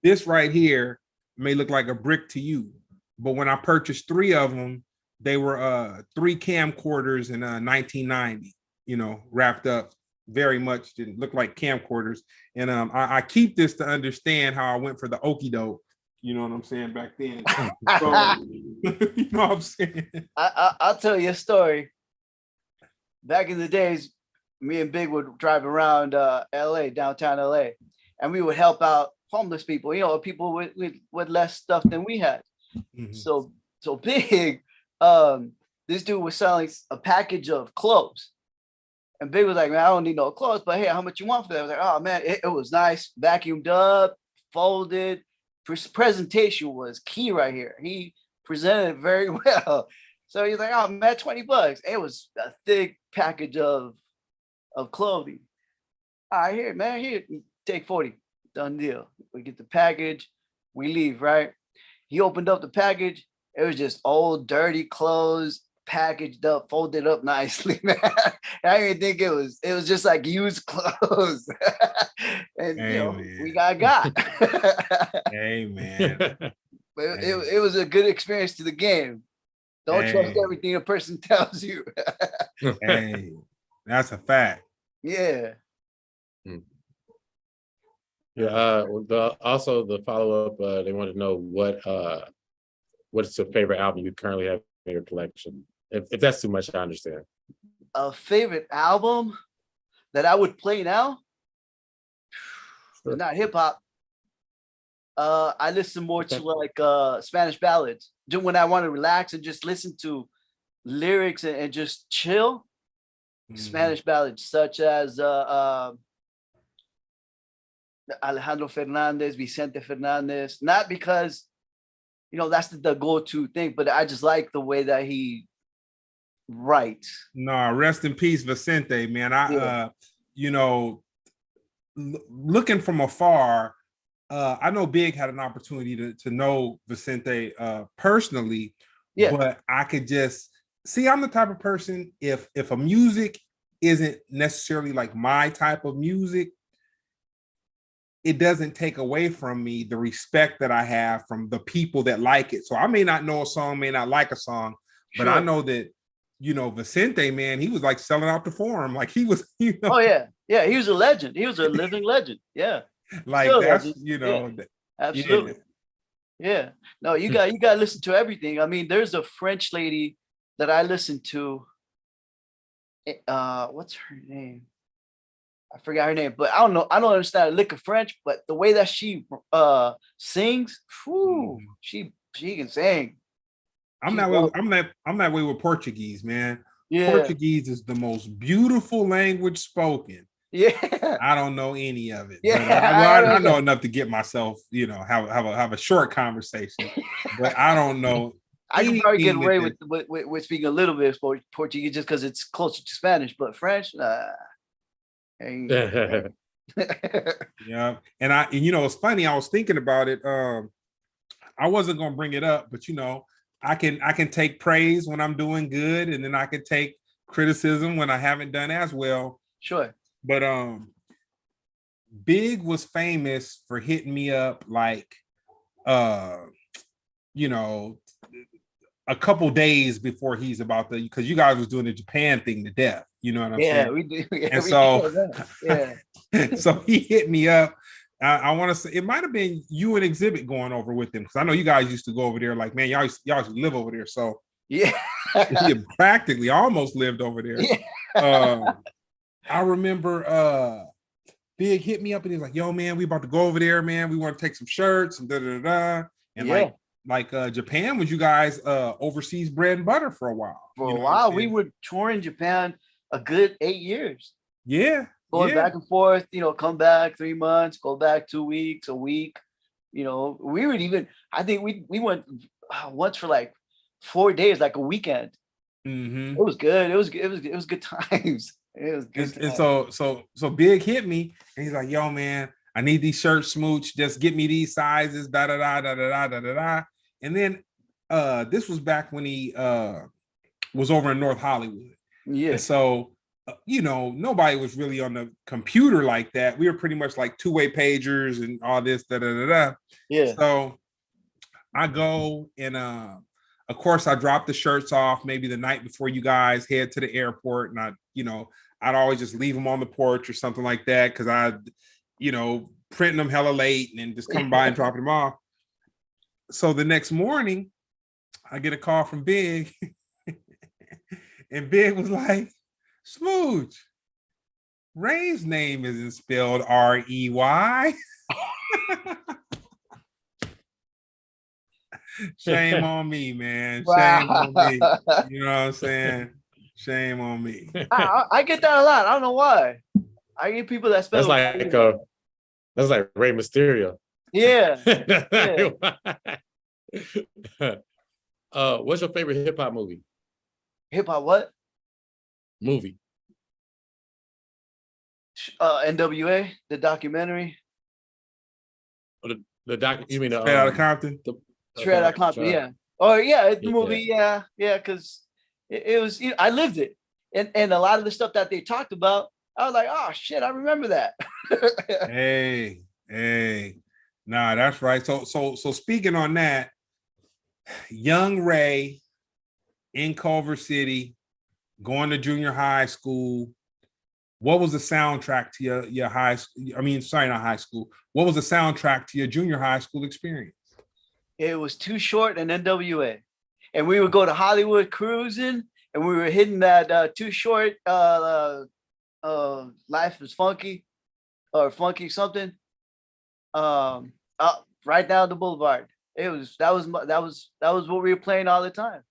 S1: This right here may look like a brick to you, but when I purchased 3 of them, they were 3 camcorders in 1990, you know, wrapped up very much, didn't look like camcorders. And I keep this to understand how I went for the okie doke, you know what I'm saying, back then. So, you know what I'm saying?
S3: I'll tell you a story. Back in the days, me and Big would drive around LA, downtown LA, and we would help out homeless people, you know, people with less stuff than we had. Mm-hmm. So Big, this dude was selling a package of clothes, and Big was like, man, I don't need no clothes, but hey, how much you want for that? I was like, oh man, it was nice, vacuumed up, folded. Presentation was key right here. He presented it very well. So he's like, oh man, $20. It was a thick package of clothing. All right, here, man, here, take 40. Done deal. We get the package, we leave, right? He opened up the package. It was just old, dirty clothes, packaged up, folded up nicely, man. I didn't think it was just like used clothes. And hey, you know, man. We got.
S1: Hey, man.
S3: But it was a good experience to the game. Don't trust everything a person tells you.
S1: Hey, that's a fact.
S3: Yeah.
S2: Yeah. Also the follow-up, they want to know what's your favorite album you currently have in your collection. If that's too much, I understand.
S3: A favorite album that I would play now? Sure. Not hip hop. I listen more to like Spanish ballads. Just when I want to relax and just listen to lyrics and just chill. Spanish ballads such as Alejandro Fernandez, Vicente Fernandez. Not because, you know, that's the go-to thing, but I just like the way that he Right.
S1: No, rest in peace, Vicente, man. You know, looking from afar, I know Big had an opportunity to know Vicente personally,
S3: Yeah.
S1: but I could just see I'm the type of person, if a music isn't necessarily like my type of music, it doesn't take away from me the respect that I have from the people that like it. So I may not know a song, may not like a song, but I know that, you know, Vicente, man, he was like selling out the forum. Like he was, you know.
S3: Oh yeah. Yeah. He was a legend. He was a living legend. Yeah.
S1: Like
S3: Still
S1: that's,
S3: legend.
S1: you know,
S3: Yeah. Absolutely.
S1: Yeah.
S3: Yeah. No, you got to listen to everything. I mean, there's a French lady that I listen to. What's her name? I forgot her name, but I don't know. I don't understand a lick of French, but the way that she sings, whew, she can sing.
S1: I'm that way with Portuguese, man.
S3: Yeah.
S1: Portuguese is the most beautiful language spoken.
S3: Yeah.
S1: I don't know any of it.
S3: Yeah.
S1: But I know enough to get myself, you know, have a short conversation. But I don't know.
S3: I can probably get away with speaking a little bit of Portuguese just because it's closer to Spanish, but French,
S1: yeah. And you know, it's funny, I was thinking about it. I wasn't gonna bring it up, but you know, I can take praise when I'm doing good, and then I can take criticism when I haven't done as well.
S3: Sure.
S1: But Big was famous for hitting me up like you know, a couple days before he's about to, because you guys was doing the Japan thing to death. You know what I'm saying?
S3: Yeah, we do. Yeah,
S1: and so,
S3: yeah.
S1: So he hit me up. I want to say it might have been you and Exhibit going over with him, because I know you guys used to go over there. Like, man, y'all used to live over there. So
S3: yeah,
S1: he practically almost lived over there. Yeah. I remember Big hit me up and he was like, "Yo, man, we about to go over there, man. We want to take some shirts and da da da." And
S3: yeah.
S1: like Japan was you guys overseas bread and butter for a while.
S3: For a while, we were touring Japan a good 8 years.
S1: Yeah.
S3: Going back and forth, you know, come back 3 months, go back 2 weeks, a week. You know, we would even, I think we went once for like 4 days, like a weekend.
S1: Mm-hmm.
S3: It was good. It was good times. It was good.
S1: And so Big hit me and he's like, "Yo, man, I need these shirts, Smooch. Just get me these sizes, da da da da da da da da." And then this was back when he was over in North Hollywood.
S3: Yeah.
S1: And so you know, nobody was really on the computer like that. We were pretty much like two-way pagers and all this, da da da da.
S3: Yeah.
S1: So I go and of course I dropped the shirts off maybe the night before you guys head to the airport, and I'd always just leave them on the porch or something like that, because I, you know, printing them hella late and then just come by and dropping them off. So the next morning, I get a call from Big, and Big was like, "Smooch, Ray's name isn't spelled R-E-Y." Shame on me, man. Shame on me. You know what I'm saying? Shame on me.
S3: I get that a lot. I don't know why. I get people that spell.
S2: That's like Rey Mysterio.
S3: Yeah.
S2: What's your favorite hip hop movie?
S3: Hip hop what?
S2: Movie.
S3: NWA, the documentary.
S2: The doc. You mean
S1: Straight Outta Compton?
S3: Straight Outta Compton. Yeah. Oh yeah, the movie. Yeah, because it was. You know, I lived it, and a lot of the stuff that they talked about, I was like, oh shit, I remember that.
S1: Hey, nah, that's right. So speaking on that, young Ray in Culver City, going to junior high school. What was the soundtrack to your high school? I mean, sorry, not high school. What was the soundtrack to your junior high school experience?
S3: It was Too Short and NWA, and we would go to Hollywood cruising, and we were hitting that Too Short. Life is funky, or funky something. Right down the boulevard. That was what we were playing all the time.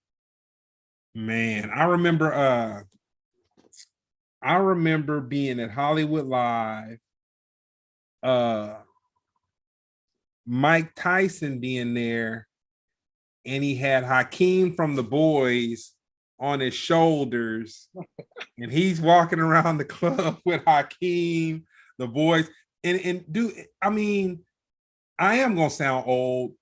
S1: Man, I remember being at Hollywood Live, Mike Tyson being there, and he had Hakeem from The Boys on his shoulders, and he's walking around the club with Hakeem, the boys. And dude, I mean, I am gonna sound old,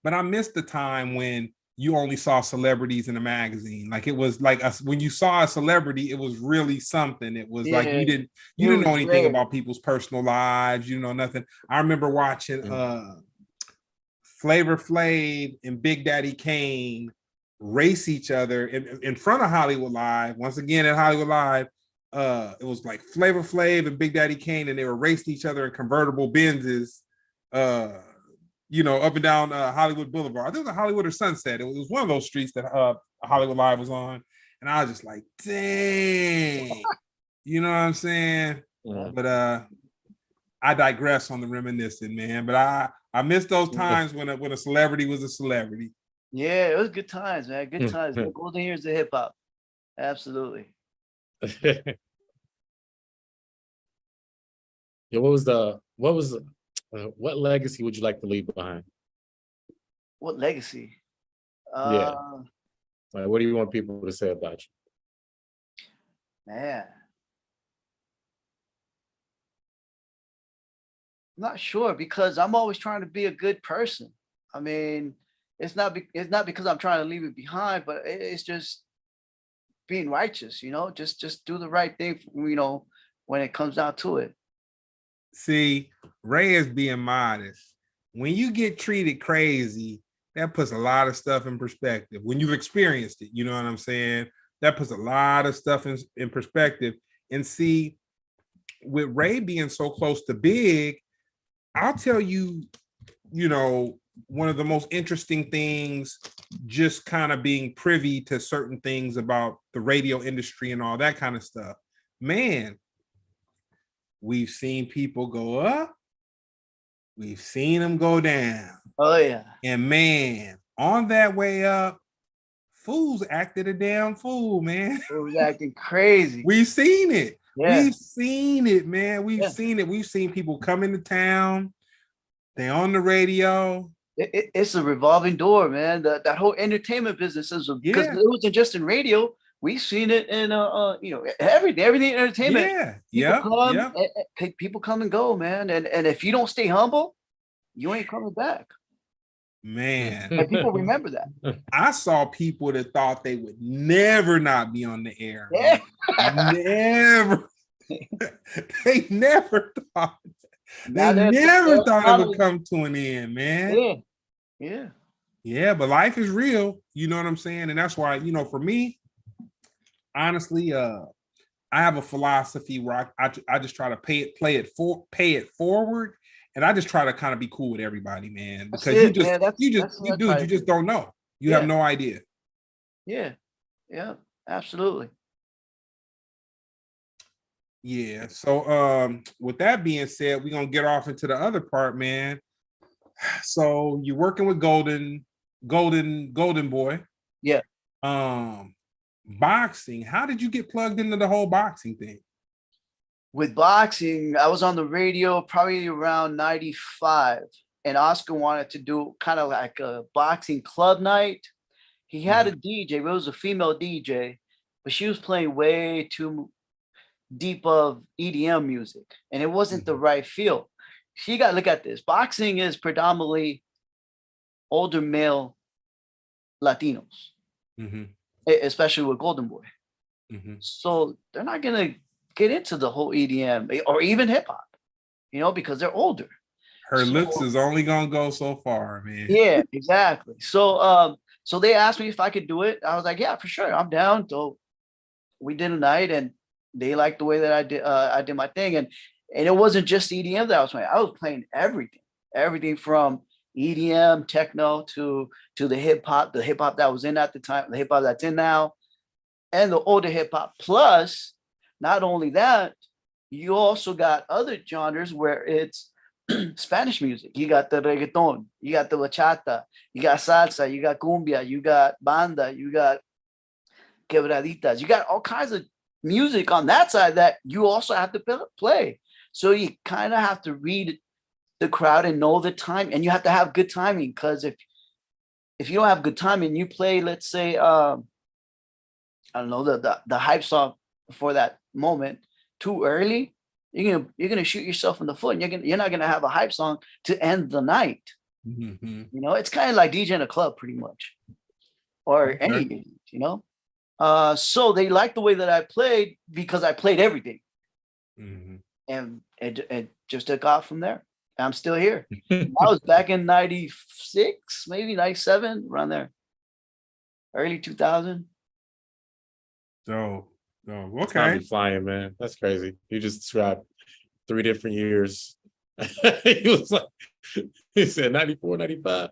S1: but I missed the time when you only saw celebrities in a magazine. Like it was like when you saw a celebrity, it was really something. It was like you didn't know anything about people's personal lives. You know nothing. I remember watching Flavor Flav and Big Daddy Kane race each other in front of Hollywood Live. Once again at Hollywood Live, it was like Flavor Flav and Big Daddy Kane, and they were racing each other in convertible Benzes. Up and down Hollywood Boulevard. I think it was Hollywood or Sunset. It was one of those streets that Hollywood Live was on. And I was just like, dang. You know what I'm saying? Yeah. But I digress on the reminiscing, man. But I miss those times when a celebrity was a celebrity.
S3: Yeah, it was good times, man. Good times. Golden years of hip hop. Absolutely.
S2: Yeah, what legacy would you like to leave behind?
S3: What legacy?
S2: Like, what do you want people to say about
S3: you? Man, I'm not sure, because I'm always trying to be a good person. I mean, it's not because I'm trying to leave it behind, but it's just being righteous. Just do the right thing. When it comes down to it.
S1: See, Ray is being modest. When you get treated crazy, that puts a lot of stuff in perspective. When you've experienced it, you know what I'm saying? That puts a lot of stuff in perspective. And see, with Ray being so close to Big, I'll tell you, one of the most interesting things, just kind of being privy to certain things about the radio industry and all that kind of stuff. Man, we've seen people go up. We've seen them go down.
S3: Oh, yeah.
S1: And man, on that way up, fools acted a damn fool, man.
S3: Fools acting crazy.
S1: We've seen it.
S3: Yeah.
S1: We've seen it, man. We've seen it. We've seen people come into town. They're on the radio.
S3: It's a revolving door, man. That whole entertainment business is because it wasn't just in radio. We've seen it in everything in entertainment. People come and go, man. And if you don't stay humble, you ain't coming back.
S1: Man.
S3: And people remember that.
S1: I saw people that thought they would never not be on the air.
S3: Yeah.
S1: Never. They never thought. They never thought it would come to an end, man.
S3: Yeah.
S1: Yeah, but life is real. You know what I'm saying? And that's why, for me, honestly, I have a philosophy where I just try to pay it forward, and I just try to kind of be cool with everybody, man. Because you just don't know. You have no idea.
S3: Yeah, absolutely.
S1: Yeah. So with that being said, we're gonna get off into the other part, man. So you're working with Golden Boy.
S3: Yeah.
S1: Boxing. How did you get plugged into the whole boxing thing?
S3: With boxing, I was on the radio probably around 95, and Oscar wanted to do kind of like a boxing club night. He had a DJ, it was a female DJ, but she was playing way too deep of EDM music, and it wasn't the right feel. You got to look at this. Boxing is predominantly older male Latinos, especially with Golden Boy. So they're not going to get into the whole EDM or even hip hop, because they're older.
S1: Her looks is only going to go so far, man.
S3: Yeah, exactly. So they asked me if I could do it. I was like, yeah, for sure. I'm down. So we did a night, and they liked the way that I did my thing. And it wasn't just EDM that I was playing. I was playing everything from EDM, techno to the hip hop that was in at the time, the hip hop that's in now, and the older hip hop. Plus, not only that, you also got other genres where it's Spanish music. You got the reggaeton, you got the bachata, you got salsa, you got cumbia, you got banda, you got quebraditas, you got all kinds of music on that side that you also have to play. So you kind of have to read the crowd and know the time, and you have to have good timing, because if you don't have good timing, you play, let's say, I don't know, the hype song for that moment too early, you're gonna shoot yourself in the foot, and you're not gonna have a hype song to end the night.
S1: Mm-hmm.
S3: You know, it's kind of like DJing a club, pretty much, or any event, you know. So they liked the way that I played because I played everything, and it just took off from there. I'm still here. I was back in '96, maybe '97, around there, early 2000.
S1: So, okay.
S2: Time be flying, man. That's crazy. You just described 3 different years. He was like, he said 94, 95,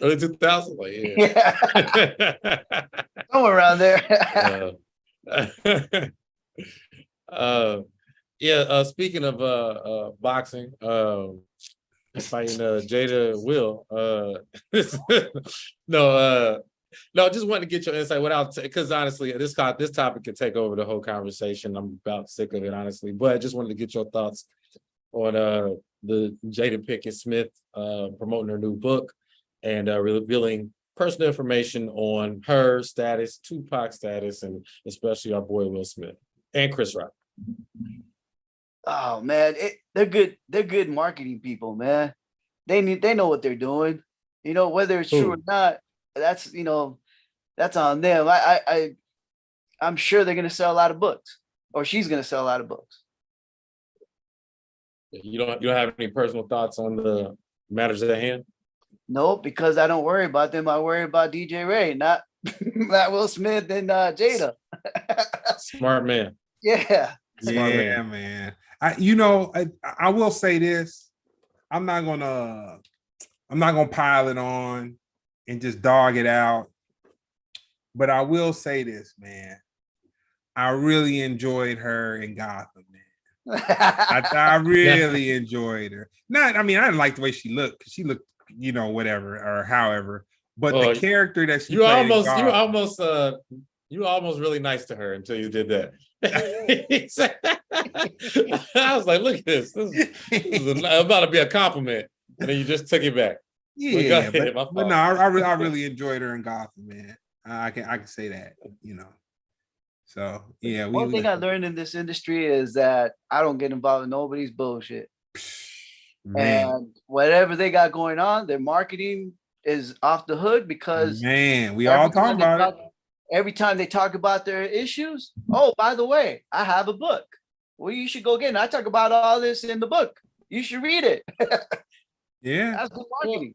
S2: early 2000. Like,
S3: yeah. Somewhere around there.
S2: Speaking of boxing, fighting Jada Will. No, just wanted to get your insight without, because honestly, this topic can take over the whole conversation. I'm about sick of it, honestly. But I just wanted to get your thoughts on the Jada Pinkett Smith promoting her new book and revealing personal information on her status, Tupac status, and especially our boy Will Smith and Chris Rock.
S3: Oh man, they're good. They're good marketing people, man. They know what they're doing. You know, whether it's true or not, that's on them. I'm sure they're gonna sell a lot of books, or she's gonna sell a lot of books.
S2: You don't have any personal thoughts on the matters at hand?
S3: No, because I don't worry about them. I worry about DJ Ray, not Will Smith and Jada.
S2: Smart man.
S3: Yeah.
S1: Smart man. I will say this. I'm not gonna pile it on and just dog it out. But I will say this, man. I really enjoyed her in Gotham, man. I really enjoyed her. I didn't like the way she looked, because she looked, whatever or however. But the character that she played
S2: you almost really nice to her until you did that. I was like, look at this. This is about to be a compliment. And then you just took it back.
S1: Yeah, but no, I really enjoyed her in Gotham, man. I can say that, So yeah.
S3: One thing I learned in this industry is that I don't get involved in nobody's bullshit. Man. And whatever they got going on, their marketing is off the hood, because
S1: we all talk about it.
S3: Every time they talk about their issues, oh, by the way, I have a book. Well, you should go get it. I talk about all this in the book. You should read it.
S1: Yeah.
S3: That's good marketing.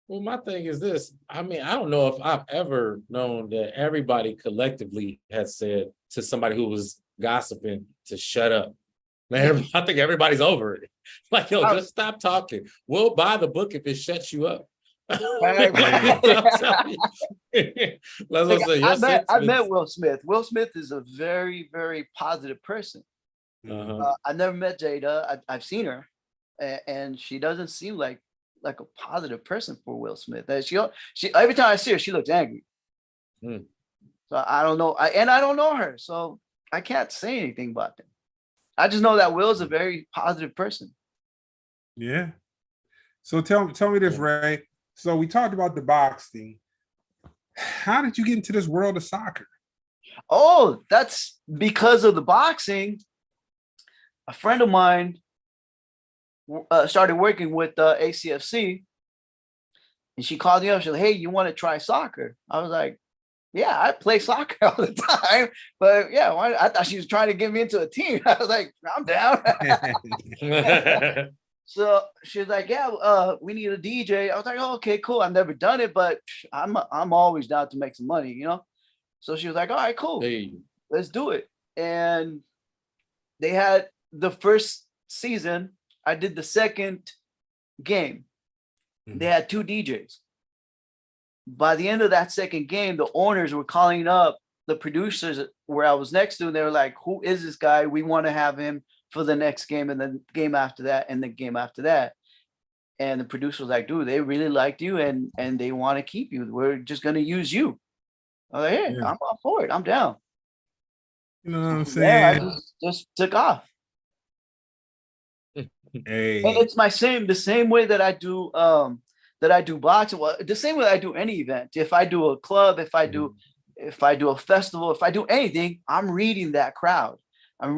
S2: Well, my thing is this. I don't know if I've ever known that everybody collectively has said to somebody who was gossiping to shut up. Man, I think everybody's over it. Like, just stop talking. We'll buy the book if it shuts you up. I
S3: met Will Smith. Will Smith is a very, very positive person. I never met Jada. I've seen her, and she doesn't seem like a positive person for Will Smith. She every time I see her, she looks angry. So I don't know, and I don't know her, so I can't say anything about them. I just know that Will is a very positive person.
S1: Yeah. So tell me this, Ray. So we talked about the boxing. How did you get into this world of soccer?
S3: Oh, that's because of the boxing. A friend of mine started working with ACFC, and she called me up. She was like, "Hey, you want to try soccer?" I was like, "Yeah, I play soccer all the time, but yeah, I thought she was trying to get me into a team." I was like, "I'm down." So she was like, "Yeah, we need a DJ." I was like, "Oh, okay, cool. I've never done it, but I'm always down to make some money, So she was like, "All right, cool, let's do it." And they had the first season. I did the second game. They had 2 DJs. By the end of that second game, the owners were calling up the producers where I was next to, and they were like, "Who is this guy? We want to have him for the next game, and the game after that, and the game after that." And the producer was like, "Dude, they really liked you, and they want to keep you. We're just going to use you." I was like, "Hey, I'm all for it. I'm down."
S1: You know what I'm saying?
S3: Yeah, I just took off.
S1: Hey.
S3: And it's the same way that I do boxing. Well, the same way I do any event. If I do a club, if I do if I do a festival, if I do anything, I'm reading that crowd. I'm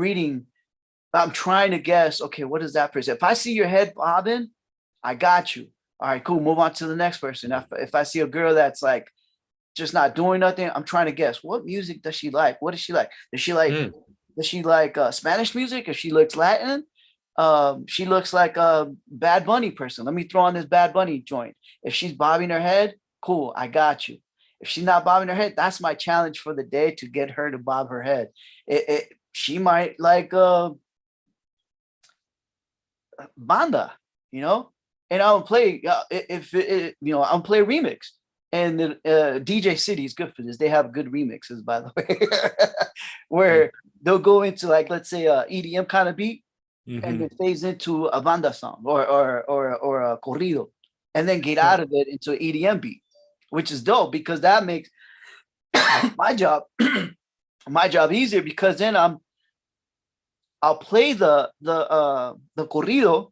S3: trying to guess, okay, what is that person? If I see your head bobbing, I got you. All right, cool. Move on to the next person. If I see a girl that's like just not doing nothing, I'm trying to guess, what music does she like? What does she like? Does she like Spanish music? If she looks Latin, she looks like a Bad Bunny person. Let me throw on this Bad Bunny joint. If she's bobbing her head, cool, I got you. If she's not bobbing her head, that's my challenge for the day, to get her to bob her head. She might like banda, you know, and I'll play I'll play a remix. And the DJ City is good for this. They have good remixes, by the way, where they'll go into, like, let's say a EDM kind of beat, and it fades into a banda song or a corrido, and then get out of it into an EDM beat, which is dope, because that makes my job easier, because then I'll play the corrido,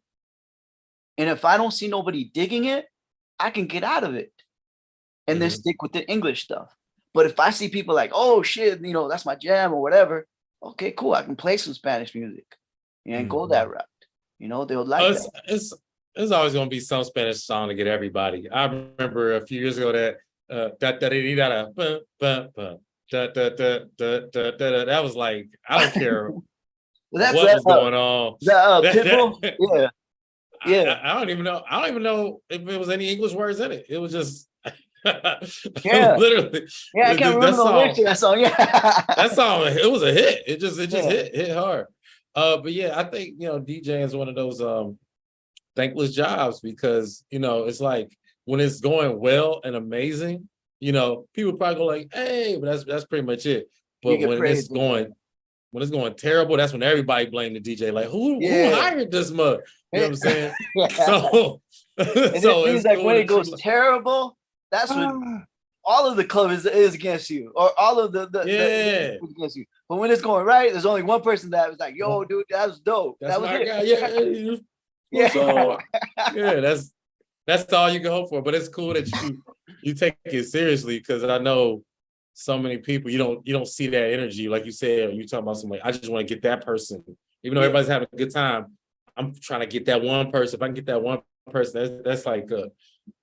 S3: and if I don't see nobody digging it, I can get out of it and then stick with the English stuff. But if I see people like, oh shit, that's my jam or whatever, okay, cool, I can play some Spanish music and go that route. They'll like that.
S2: It's always going to be some Spanish song to get everybody. I remember a few years ago that that was like, I don't care what was going on.
S3: Pitbull? Yeah.
S2: I don't even know if it was any English words in it. It was just
S3: literally. Yeah, I can't remember the lyrics to that song. Yeah.
S2: That song, it was a hit. It just hit hard. But yeah, I think DJing is one of those thankless jobs, because it's like, when it's going well and amazing, people probably go like, hey, but that's pretty much it. But when it's going terrible, that's when everybody blame the DJ. Like, who hired this mug? You know what I'm saying? So
S3: it seems like when it goes terrible, that's when all of the club is against you, or all of the is against you. But when it's going right, there's only one person that was like, yo, dude, that was dope. That was it.
S2: That's all you can hope for. But it's cool that you take it seriously, because I know so many people, you don't see that energy, like you said, or you talking about somebody. I just want to get that person, even though everybody's having a good time. I'm trying to get that one person. If I can get that one person, that's like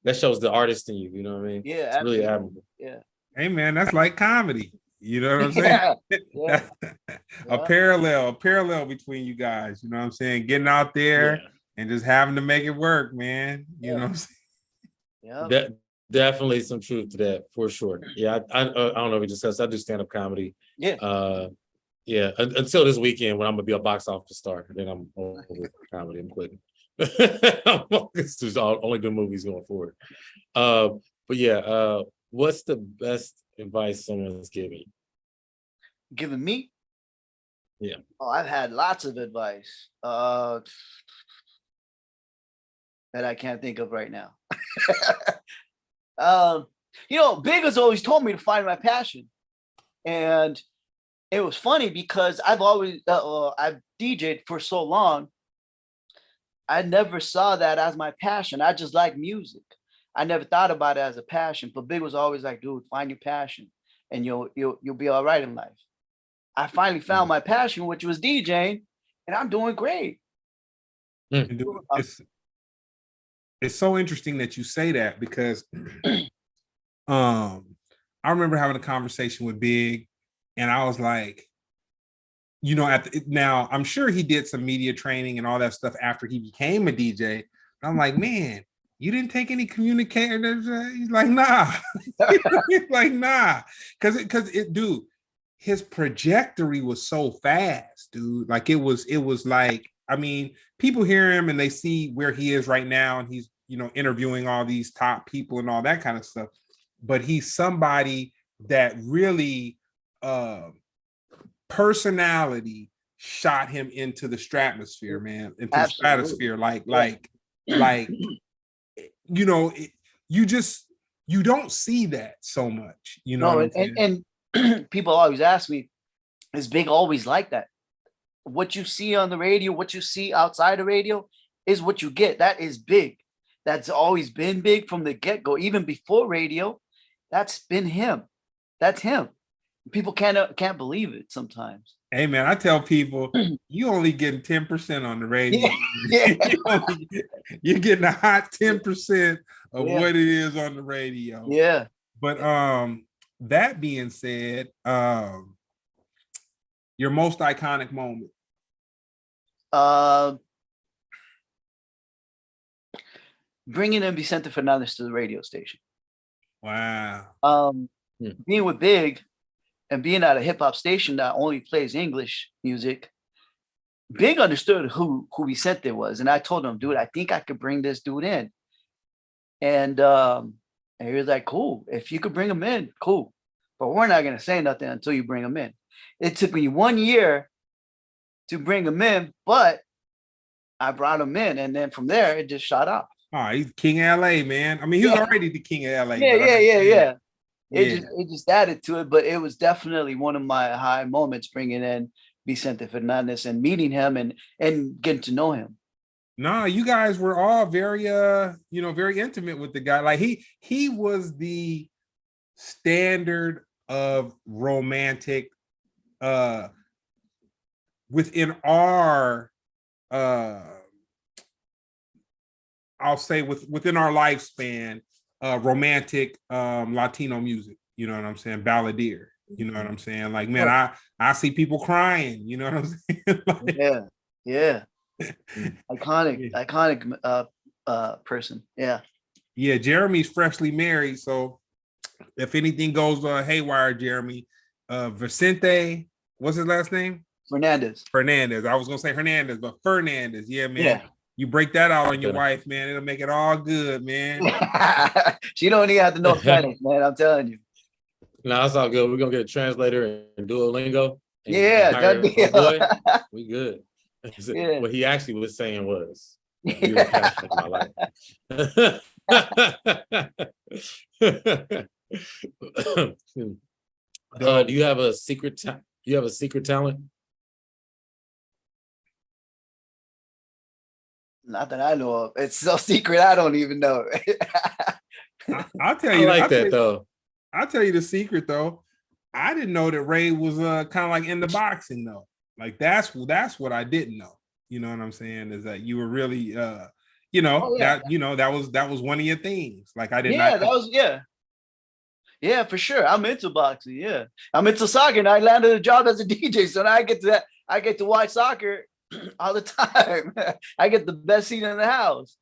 S2: that shows the artist in you. You know what I mean?
S3: Yeah,
S2: it's really admirable.
S3: Yeah.
S1: Hey man, that's like comedy. You know what I'm saying? A parallel between you guys. You know what I'm saying? Getting out there and just having to make it work, man. You know what I'm saying?
S3: Yeah.
S2: Definitely some truth to that, for sure. Yeah, I don't know if we discussed. I do stand-up comedy.
S3: Yeah.
S2: Until this weekend, when I'm gonna be a box office star, then I'm over comedy. I'm quitting. I'm just only do movies going forward. But yeah, what's the best advice someone's giving
S3: me?
S2: Yeah.
S3: Oh, I've had lots of advice that I can't think of right now. Big has always told me to find my passion, and it was funny because I've always I've DJed for so long. I never saw that as my passion. I just like music. I never thought about it as a passion. But Big was always like, dude, find your passion and you'll be all right in life. I finally found my passion, which was DJing, and I'm doing great.
S1: It's so interesting that you say that, because I remember having a conversation with Big, and I was like, now I'm sure he did some media training and all that stuff after he became a DJ. I'm like, man, you didn't take any communicators? He's like, nah. He's like, nah. Because dude, his trajectory was so fast, dude. Like it was like, I mean, people hear him and they see where he is right now, and he's, interviewing all these top people and all that kind of stuff. But he's somebody that really personality shot him into the stratosphere, man, into the stratosphere. You don't see that so much,
S3: and people always ask me, is Big always like that? What you see on the radio, what you see outside the radio is what you get. That is Big. That's always been Big from the get-go. Even before radio, that's been him. That's him. People can't believe it sometimes.
S1: Hey man, I tell people you only getting 10% on the radio.
S3: Yeah.
S1: You're getting a hot 10% of
S3: Yeah.
S1: what it is on the radio.
S3: Yeah.
S1: But that being said, your most iconic moment.
S3: Bringing in Vicente Fernandez to the radio station.
S1: Wow.
S3: Being with Big and being at a hip hop station that only plays English music, Big understood who Vicente was. And I told him, dude, I think I could bring this dude in. And he was like, cool. If you could bring him in, cool. But we're not going to say nothing until you bring him in. It took me 1 year to bring him in, but I brought him in. And then from there, it just shot off.
S1: Oh, he's king of LA, man. I mean, he was already the king of LA.
S3: Yeah. It just added to it, but it was definitely one of my high moments bringing in Vicente Fernandez and meeting him and getting to know him.
S1: No, you guys were all very very intimate with the guy. Like he was the standard of romantic within our I'll say within our lifespan, romantic Latino music, you know what I'm saying? Balladeer, you know what I'm saying? Like, man, I see people crying, you know what I'm saying? Like,
S3: yeah. Iconic person. Yeah,
S1: Jeremy's freshly married, so if anything goes haywire, Jeremy, Vicente, what's his last name?
S3: Fernandez.
S1: I was gonna say Hernandez, but Fernandez. Yeah, man. Yeah. You break that out on your wife, man. It'll make it all good, man.
S3: She don't even have to know Spanish, man. I'm telling you.
S2: No, that's all good. We're gonna get a translator and Duolingo.
S3: Yeah,
S2: boy, we good. Yeah. What he actually was saying was, "You're the passion of my life." Do you have a secret? You have a secret talent?
S3: Not that I know of. It's so secret. I don't even know.
S1: I'll tell you.
S2: I'll
S1: tell you the secret though. I didn't know that Ray was kind of like into boxing though. Like that's what I didn't know. You know what I'm saying? Is that you were really that was one of your things. Like I didn't.
S3: Yeah, for sure. I'm into boxing. Yeah, I'm into soccer, and I landed a job as a DJ, so now I get to watch soccer all the time. I get the best seat in the house.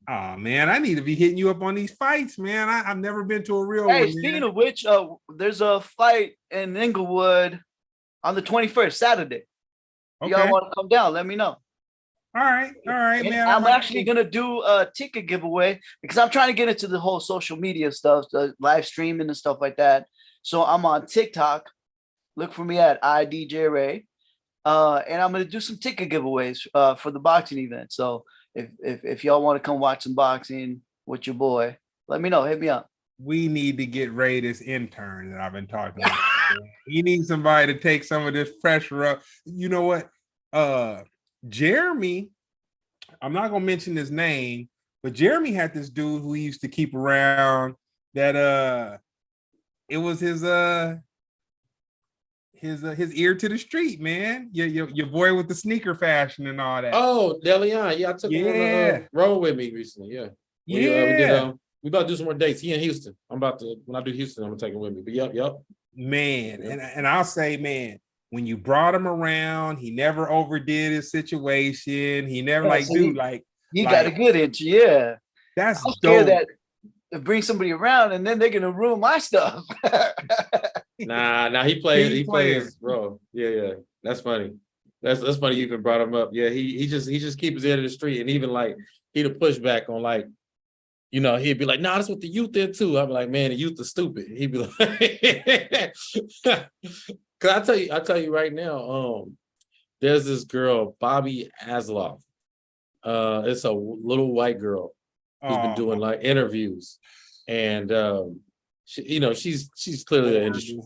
S1: Oh man, I need to be hitting you up on these fights, man. I've never been to a real one.
S3: Hey, speaking of which, there's a fight in Inglewood on the 21st, Saturday. Okay. Y'all want to come down? Let me know.
S1: All right, man.
S3: I'm actually gonna do a ticket giveaway because I'm trying to get into the whole social media stuff, the live streaming and stuff like that. So I'm on TikTok. Look for me at iDJ and I'm gonna do some ticket giveaways for the boxing event. So if y'all want to come watch some boxing with your boy, let me know. Hit me up.
S1: We need to get Ray this intern that I've been talking about. You need somebody to take some of this pressure up. You know what? Jeremy, I'm not gonna mention his name, but Jeremy had this dude who he used to keep around that it was his ear to the street, man. Your boy with the sneaker fashion and all that.
S2: Oh, Deleon. Yeah, I took him on the road with me recently. Yeah. We about to do some more dates. He in Houston. When I do Houston, I'm gonna take him with me. But yep.
S1: Man, and I'll say, man, when you brought him around, he never overdid his situation. He never he
S3: got a good itch. Yeah,
S1: that's
S3: dope. That bring somebody around and then they're gonna ruin my stuff.
S2: Nah, he plays, bro. Yeah. That's funny. That's funny you even brought him up. Yeah, he just keeps his ear to the street, and even like he'd push back on like, you know, he'd be like, nah, that's what the youth did too. I'd be like, man, the youth is stupid. He'd be like, cause I tell you right now, there's this girl, Bobby Asloff. It's a little white girl who's been doing like interviews, and she's clearly an industry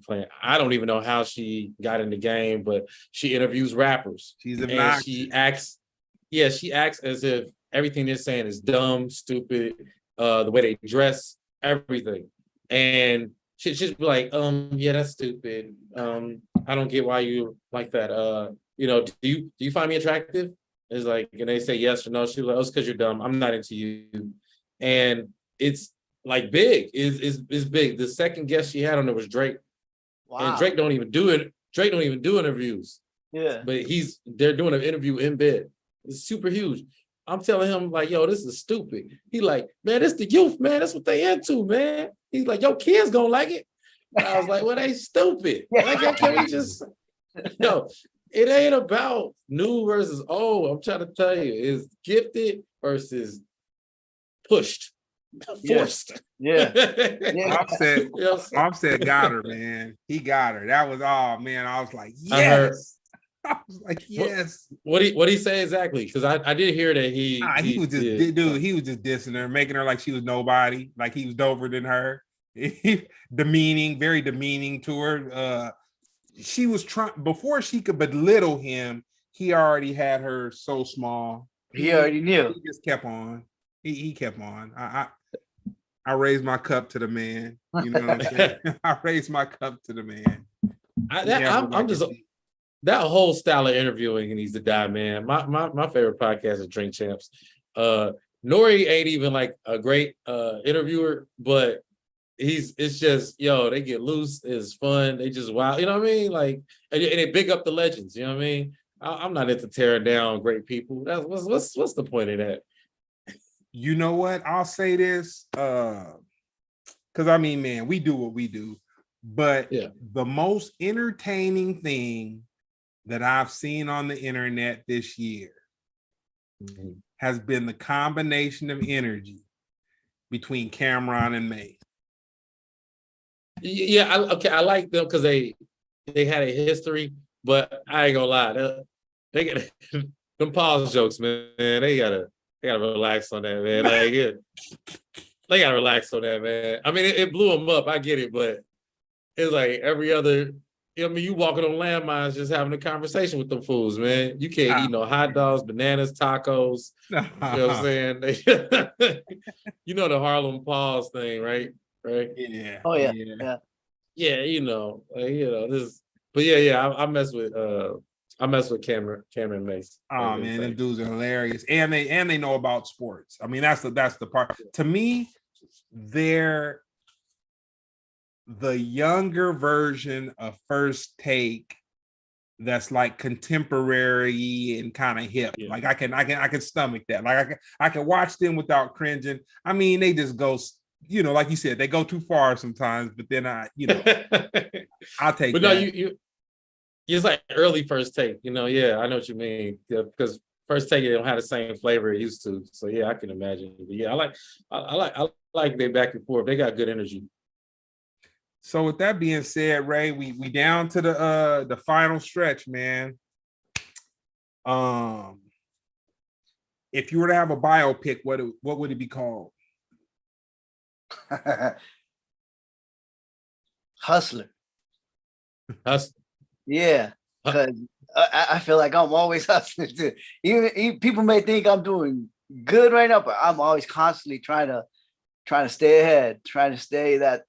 S2: player. I don't even know how she got in the game, but she interviews rappers.
S1: She's obnoxious.
S2: She acts as if everything they're saying is dumb, stupid, the way they dress, everything. And she'd just be like, yeah, that's stupid. I don't get why you like that. Do you find me attractive? It's like, and they say yes or no. She's like, oh, it's because you're dumb. I'm not into you. And it's like big. Is big. The second guest she had on there was Drake.
S3: Wow.
S2: And Drake don't even do it. Drake don't even do interviews.
S3: Yeah.
S2: But they're doing an interview in bed. It's super huge. I'm telling him, like, yo, this is stupid. He like, man, it's the youth, man. That's what they into, man. He's like, yo, kids gonna like it. And I was like, well, they stupid. Like, can we just, no, it ain't about new versus old. I'm trying to tell you, it's gifted versus pushed, forced.
S3: Yeah.
S1: Offset got her, man. He got her. That was all, man. I was like, yes. I was like, yes.
S2: What he say exactly? Because I did hear that he
S1: was just dude. He was just dissing her, making her like she was nobody, like he was doper than her. Very demeaning to her. She was trying before she could belittle him. He already had her so small.
S3: He already knew.
S1: He just kept on. He kept on. I raised my cup to the man. You know what I'm saying? I raised my cup to the man.
S2: I'm just. That whole style of interviewing needs to die, man. My favorite podcast is Drink Champs. Nori ain't even like a great interviewer, but it's just, yo, they get loose, it's fun, they just wild, you know what I mean? Like, and they big up the legends, you know what I mean? I'm not into tearing down great people. What's the point of that?
S1: You know what? I'll say this, because I mean, man, we do what we do, but the most entertaining thing that I've seen on the internet this year has been the combination of energy between Cameron and May.
S2: Yeah, I like them because they had a history, but I ain't gonna lie, they get them pause jokes, man. They gotta relax on that, man. Like, they gotta relax on that, man. I mean, it blew them up. I get it, but it's like every other. I mean, you walking on landmines just having a conversation with them fools, man. You can't eat no hot dogs, bananas, tacos. You know what I'm saying? You know the Harlem Pause thing, right? Right?
S1: Yeah.
S3: Oh yeah.
S2: Yeah, this. But yeah, I mess with Cameron Mace.
S1: Oh man, them dudes are hilarious, and they know about sports. I mean, that's the part. To me, they're the younger version of First Take that's like contemporary and kind of hip. Like I can stomach that. Like I can watch them without cringing. I mean, they just go, like you said, they go too far sometimes, but then I'll take
S2: but
S1: that.
S2: No, you it's like early First Take, I know what you mean. Yeah, because First Take, it don't have the same flavor it used to. So yeah, I can imagine. But yeah, I like their back and forth. They got good energy.
S1: So with that being said, Ray, we down to the final stretch, man. If you were to have a biopic, what would it be called?
S3: Hustler.
S2: Hustler.
S3: Yeah, because I feel like I'm always hustling too. Even people may think I'm doing good right now, but I'm always constantly trying to stay ahead, trying to stay that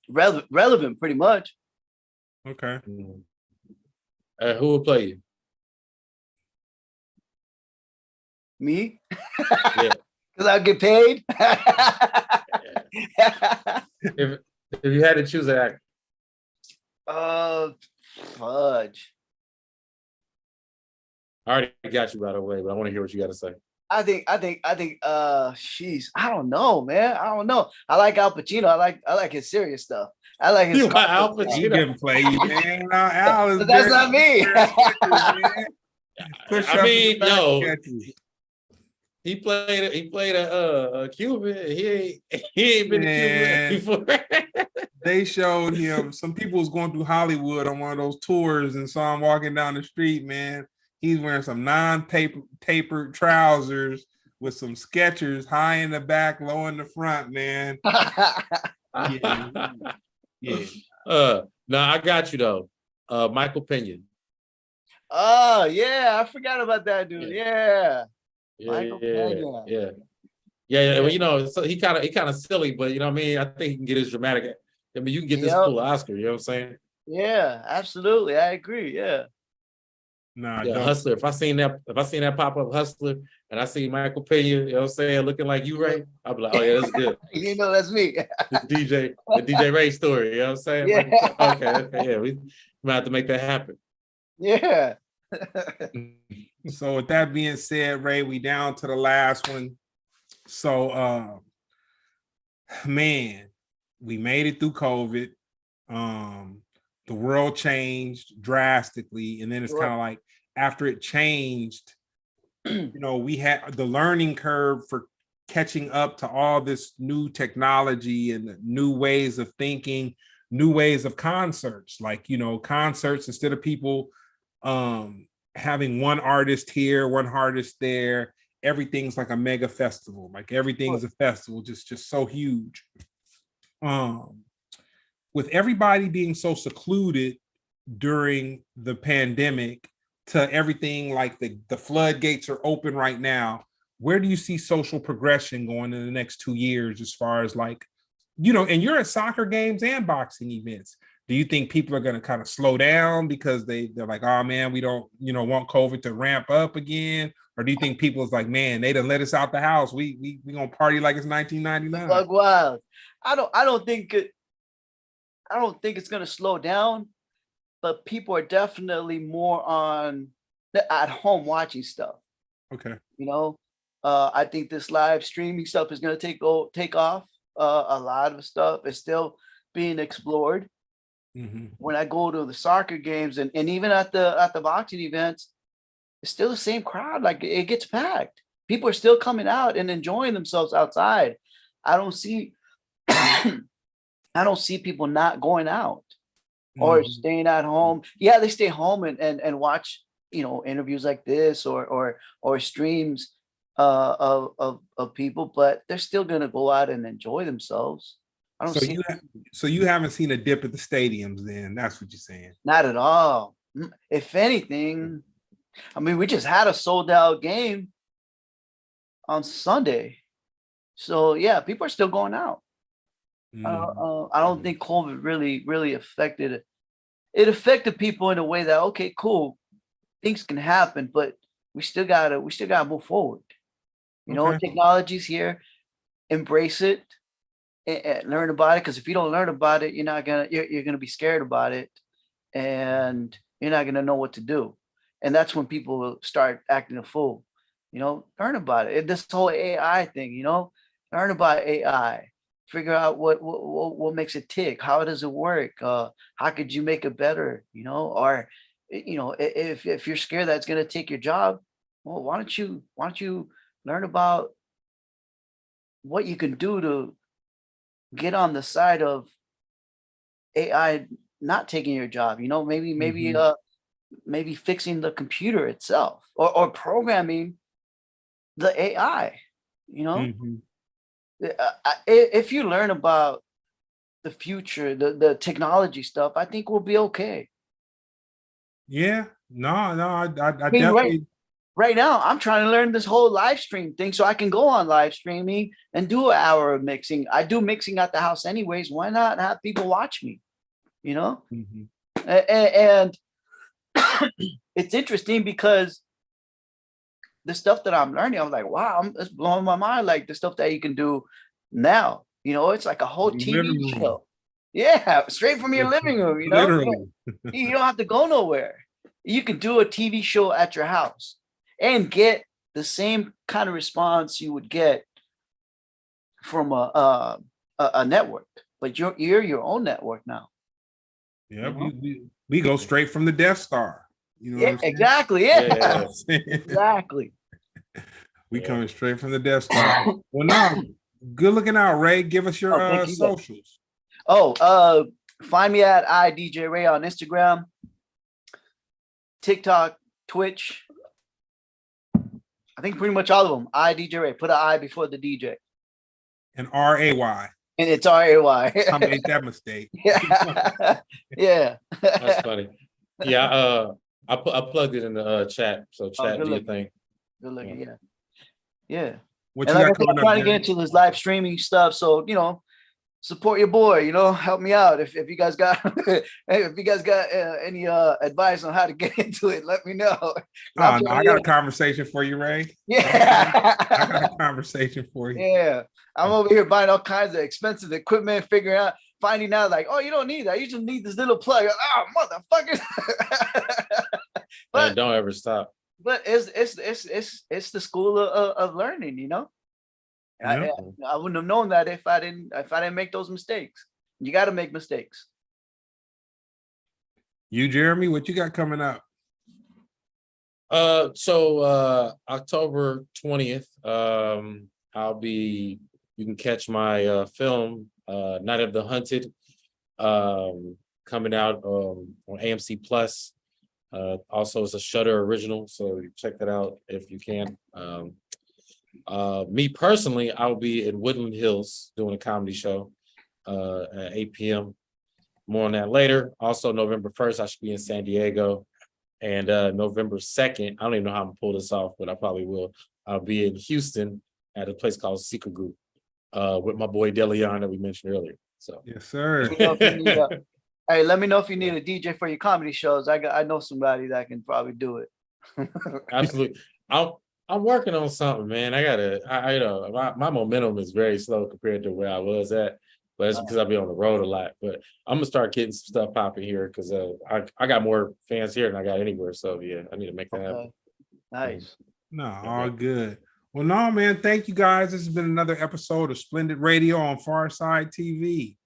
S3: relevant pretty much.
S1: Okay.
S2: Who will play you?
S3: Me?
S2: Yeah.
S3: Because I get paid.
S2: If you had to choose an actor.
S3: Fudge.
S2: I already got you, by the way, but I want to hear what you got to say.
S3: I think sheesh, I don't know, man. I don't know. I like Al Pacino. I like his serious stuff. I like his
S2: Al Pacino.
S1: He can play you, man. Al is
S3: but that's not me.
S2: He played a Cuban. He ain't been to Cuba before.
S1: They showed him. Some people was going through Hollywood on one of those tours and saw him walking down the street, man. He's wearing some non-tapered trousers with some Skechers high in the back, low in the front, man. Yeah.
S2: I got you though. Michael Pena.
S3: Oh yeah, I forgot about that dude. Yeah. Michael Pena.
S2: Yeah. Well, so he kind of silly, but you know what I mean. I think he can get his dramatic I mean, you can get this
S3: Yep.
S2: full Oscar. You know what I'm saying?
S3: Yeah, absolutely. I agree. Yeah.
S1: Nah,
S2: Yeah,
S1: dope.
S2: Hustler. If I seen that pop up Hustler, and I see Michael Pena, you know what I'm saying, looking like you, Ray, I'll be like, oh yeah, that's good.
S3: You know, that's me.
S2: the DJ Ray story. You know what I'm saying?
S3: Yeah.
S2: Okay, yeah, we might have to make that happen.
S3: Yeah.
S1: So with that being said, Ray, we down to the last one. So man, we made it through COVID. The world changed drastically, and then it's kind of like after it changed, we had the learning curve for catching up to all this new technology and new ways of thinking, new ways of concerts. Like, concerts, instead of people having one artist here, one artist there, everything's like a mega festival. Like everything's a festival, just so huge. With everybody being so secluded during the pandemic to everything, like the floodgates are open right now, where do you see social progression going in the next 2 years as far as like, and you're at soccer games and boxing events. Do you think people are going to kind of slow down because they're like, oh man, we don't, want COVID to ramp up again? Or do you think people is like, man, they done let us out the house. We gonna party like it's 1999?
S3: Bug wild. I don't think it's gonna slow down, but people are definitely more on the at home watching stuff.
S1: Okay.
S3: I think this live streaming stuff is gonna take off. A lot of stuff is still being explored.
S1: Mm-hmm.
S3: When I go to the soccer games and even at the boxing events, it's still the same crowd. Like it gets packed. People are still coming out and enjoying themselves outside. I don't see people not going out or staying at home. Yeah, they stay home and watch, interviews like this or streams of people, but they're still gonna go out and enjoy themselves. I don't see.
S1: So you haven't seen a dip at the stadiums, then? That's what you're saying?
S3: Not at all. If anything, I mean, we just had a sold out game on Sunday, so yeah, people are still going out. I don't think COVID really affected it. It affected people in a way that, okay, cool, things can happen, but we still gotta move forward. Technology's here, embrace it and learn about it. Because if you don't learn about it, you're gonna be scared about it, and you're not gonna know what to do. And that's when people will start acting a fool. Learn about it. This whole AI thing. Learn about AI. Figure out what makes it tick. How does it work? How could you make it better? Or if you're scared that it's gonna take your job, well, why don't you learn about what you can do to get on the side of AI not taking your job? Maybe fixing the computer itself or programming the AI. If you learn about the future, the technology stuff, I think we'll be okay.
S1: Yeah, no, I
S3: mean,
S1: definitely.
S3: Right now, I'm trying to learn this whole live stream thing so I can go on live streaming and do an hour of mixing. I do mixing at the house anyways. Why not have people watch me? And it's interesting because the stuff that I'm learning, I'm like, wow, it's blowing my mind. Like the stuff that you can do now, it's like a whole TV show. Yeah, straight from your living room,
S1: Literally.
S3: You don't have to go nowhere. You can do a TV show at your house and get the same kind of response you would get from a network, but you're your own network now.
S1: Yeah, we go straight from the Death Star.
S3: Yeah, exactly. Yeah. Exactly.
S1: We coming straight from the Death Star. Well, no, good looking out, Ray. Give us your socials.
S3: Find me at iDJ Ray on Instagram, TikTok, Twitch. I think pretty much all of them. iDJ Ray. Put an I before the DJ.
S1: And RAY.
S3: And it's RAY.
S1: I made that mistake.
S3: Yeah.
S2: That's funny. Yeah, I plugged it in the chat. So chat, do your thing.
S3: Good looking, yeah.
S1: What
S3: And
S1: you
S3: like
S1: got
S3: I'm
S1: coming
S3: trying
S1: up,
S3: to get into this live streaming stuff. So, support your boy, you know, help me out. If you guys got if you guys got any advice on how to get into it, let me know.
S1: Oh, no, I got a conversation for you, Ray.
S3: Yeah.
S1: I got a conversation for you.
S3: Yeah. I'm over here buying all kinds of expensive equipment, finding out like, oh, you don't need that. You just need this little plug. Oh, motherfuckers.
S2: But don't ever stop.
S3: But it's the school of learning, you know.
S1: Yeah.
S3: I wouldn't have known that if I didn't make those mistakes. You got to make mistakes.
S1: You, Jeremy, what you got coming up?
S2: So October 20th, you can catch my film, Night of the Hunted, coming out on AMC Plus. Also, it's a Shudder original, so check that out if you can. Me personally, I'll be in Woodland Hills doing a comedy show at 8 p.m. More on that later. Also, November 1st, I should be in San Diego. And November 2nd, I don't even know how I'm gonna pull this off, but I probably will. I'll be in Houston at a place called Secret Group with my boy DeLeon that we mentioned earlier. So
S1: yes, sir.
S3: Hey, let me know if you need a DJ for your comedy shows. I know somebody that can probably do it.
S2: Absolutely. I'm working on something, man. I my momentum is very slow compared to where I was at, but it's because I'll be on the road a lot. But I'm gonna start getting some stuff popping here because I got more fans here than I got anywhere. So yeah, I need to make that happen.
S3: Nice.
S1: No, all good. Well, no, man. Thank you guys. This has been another episode of Splendid Radio on Pharcyde TV.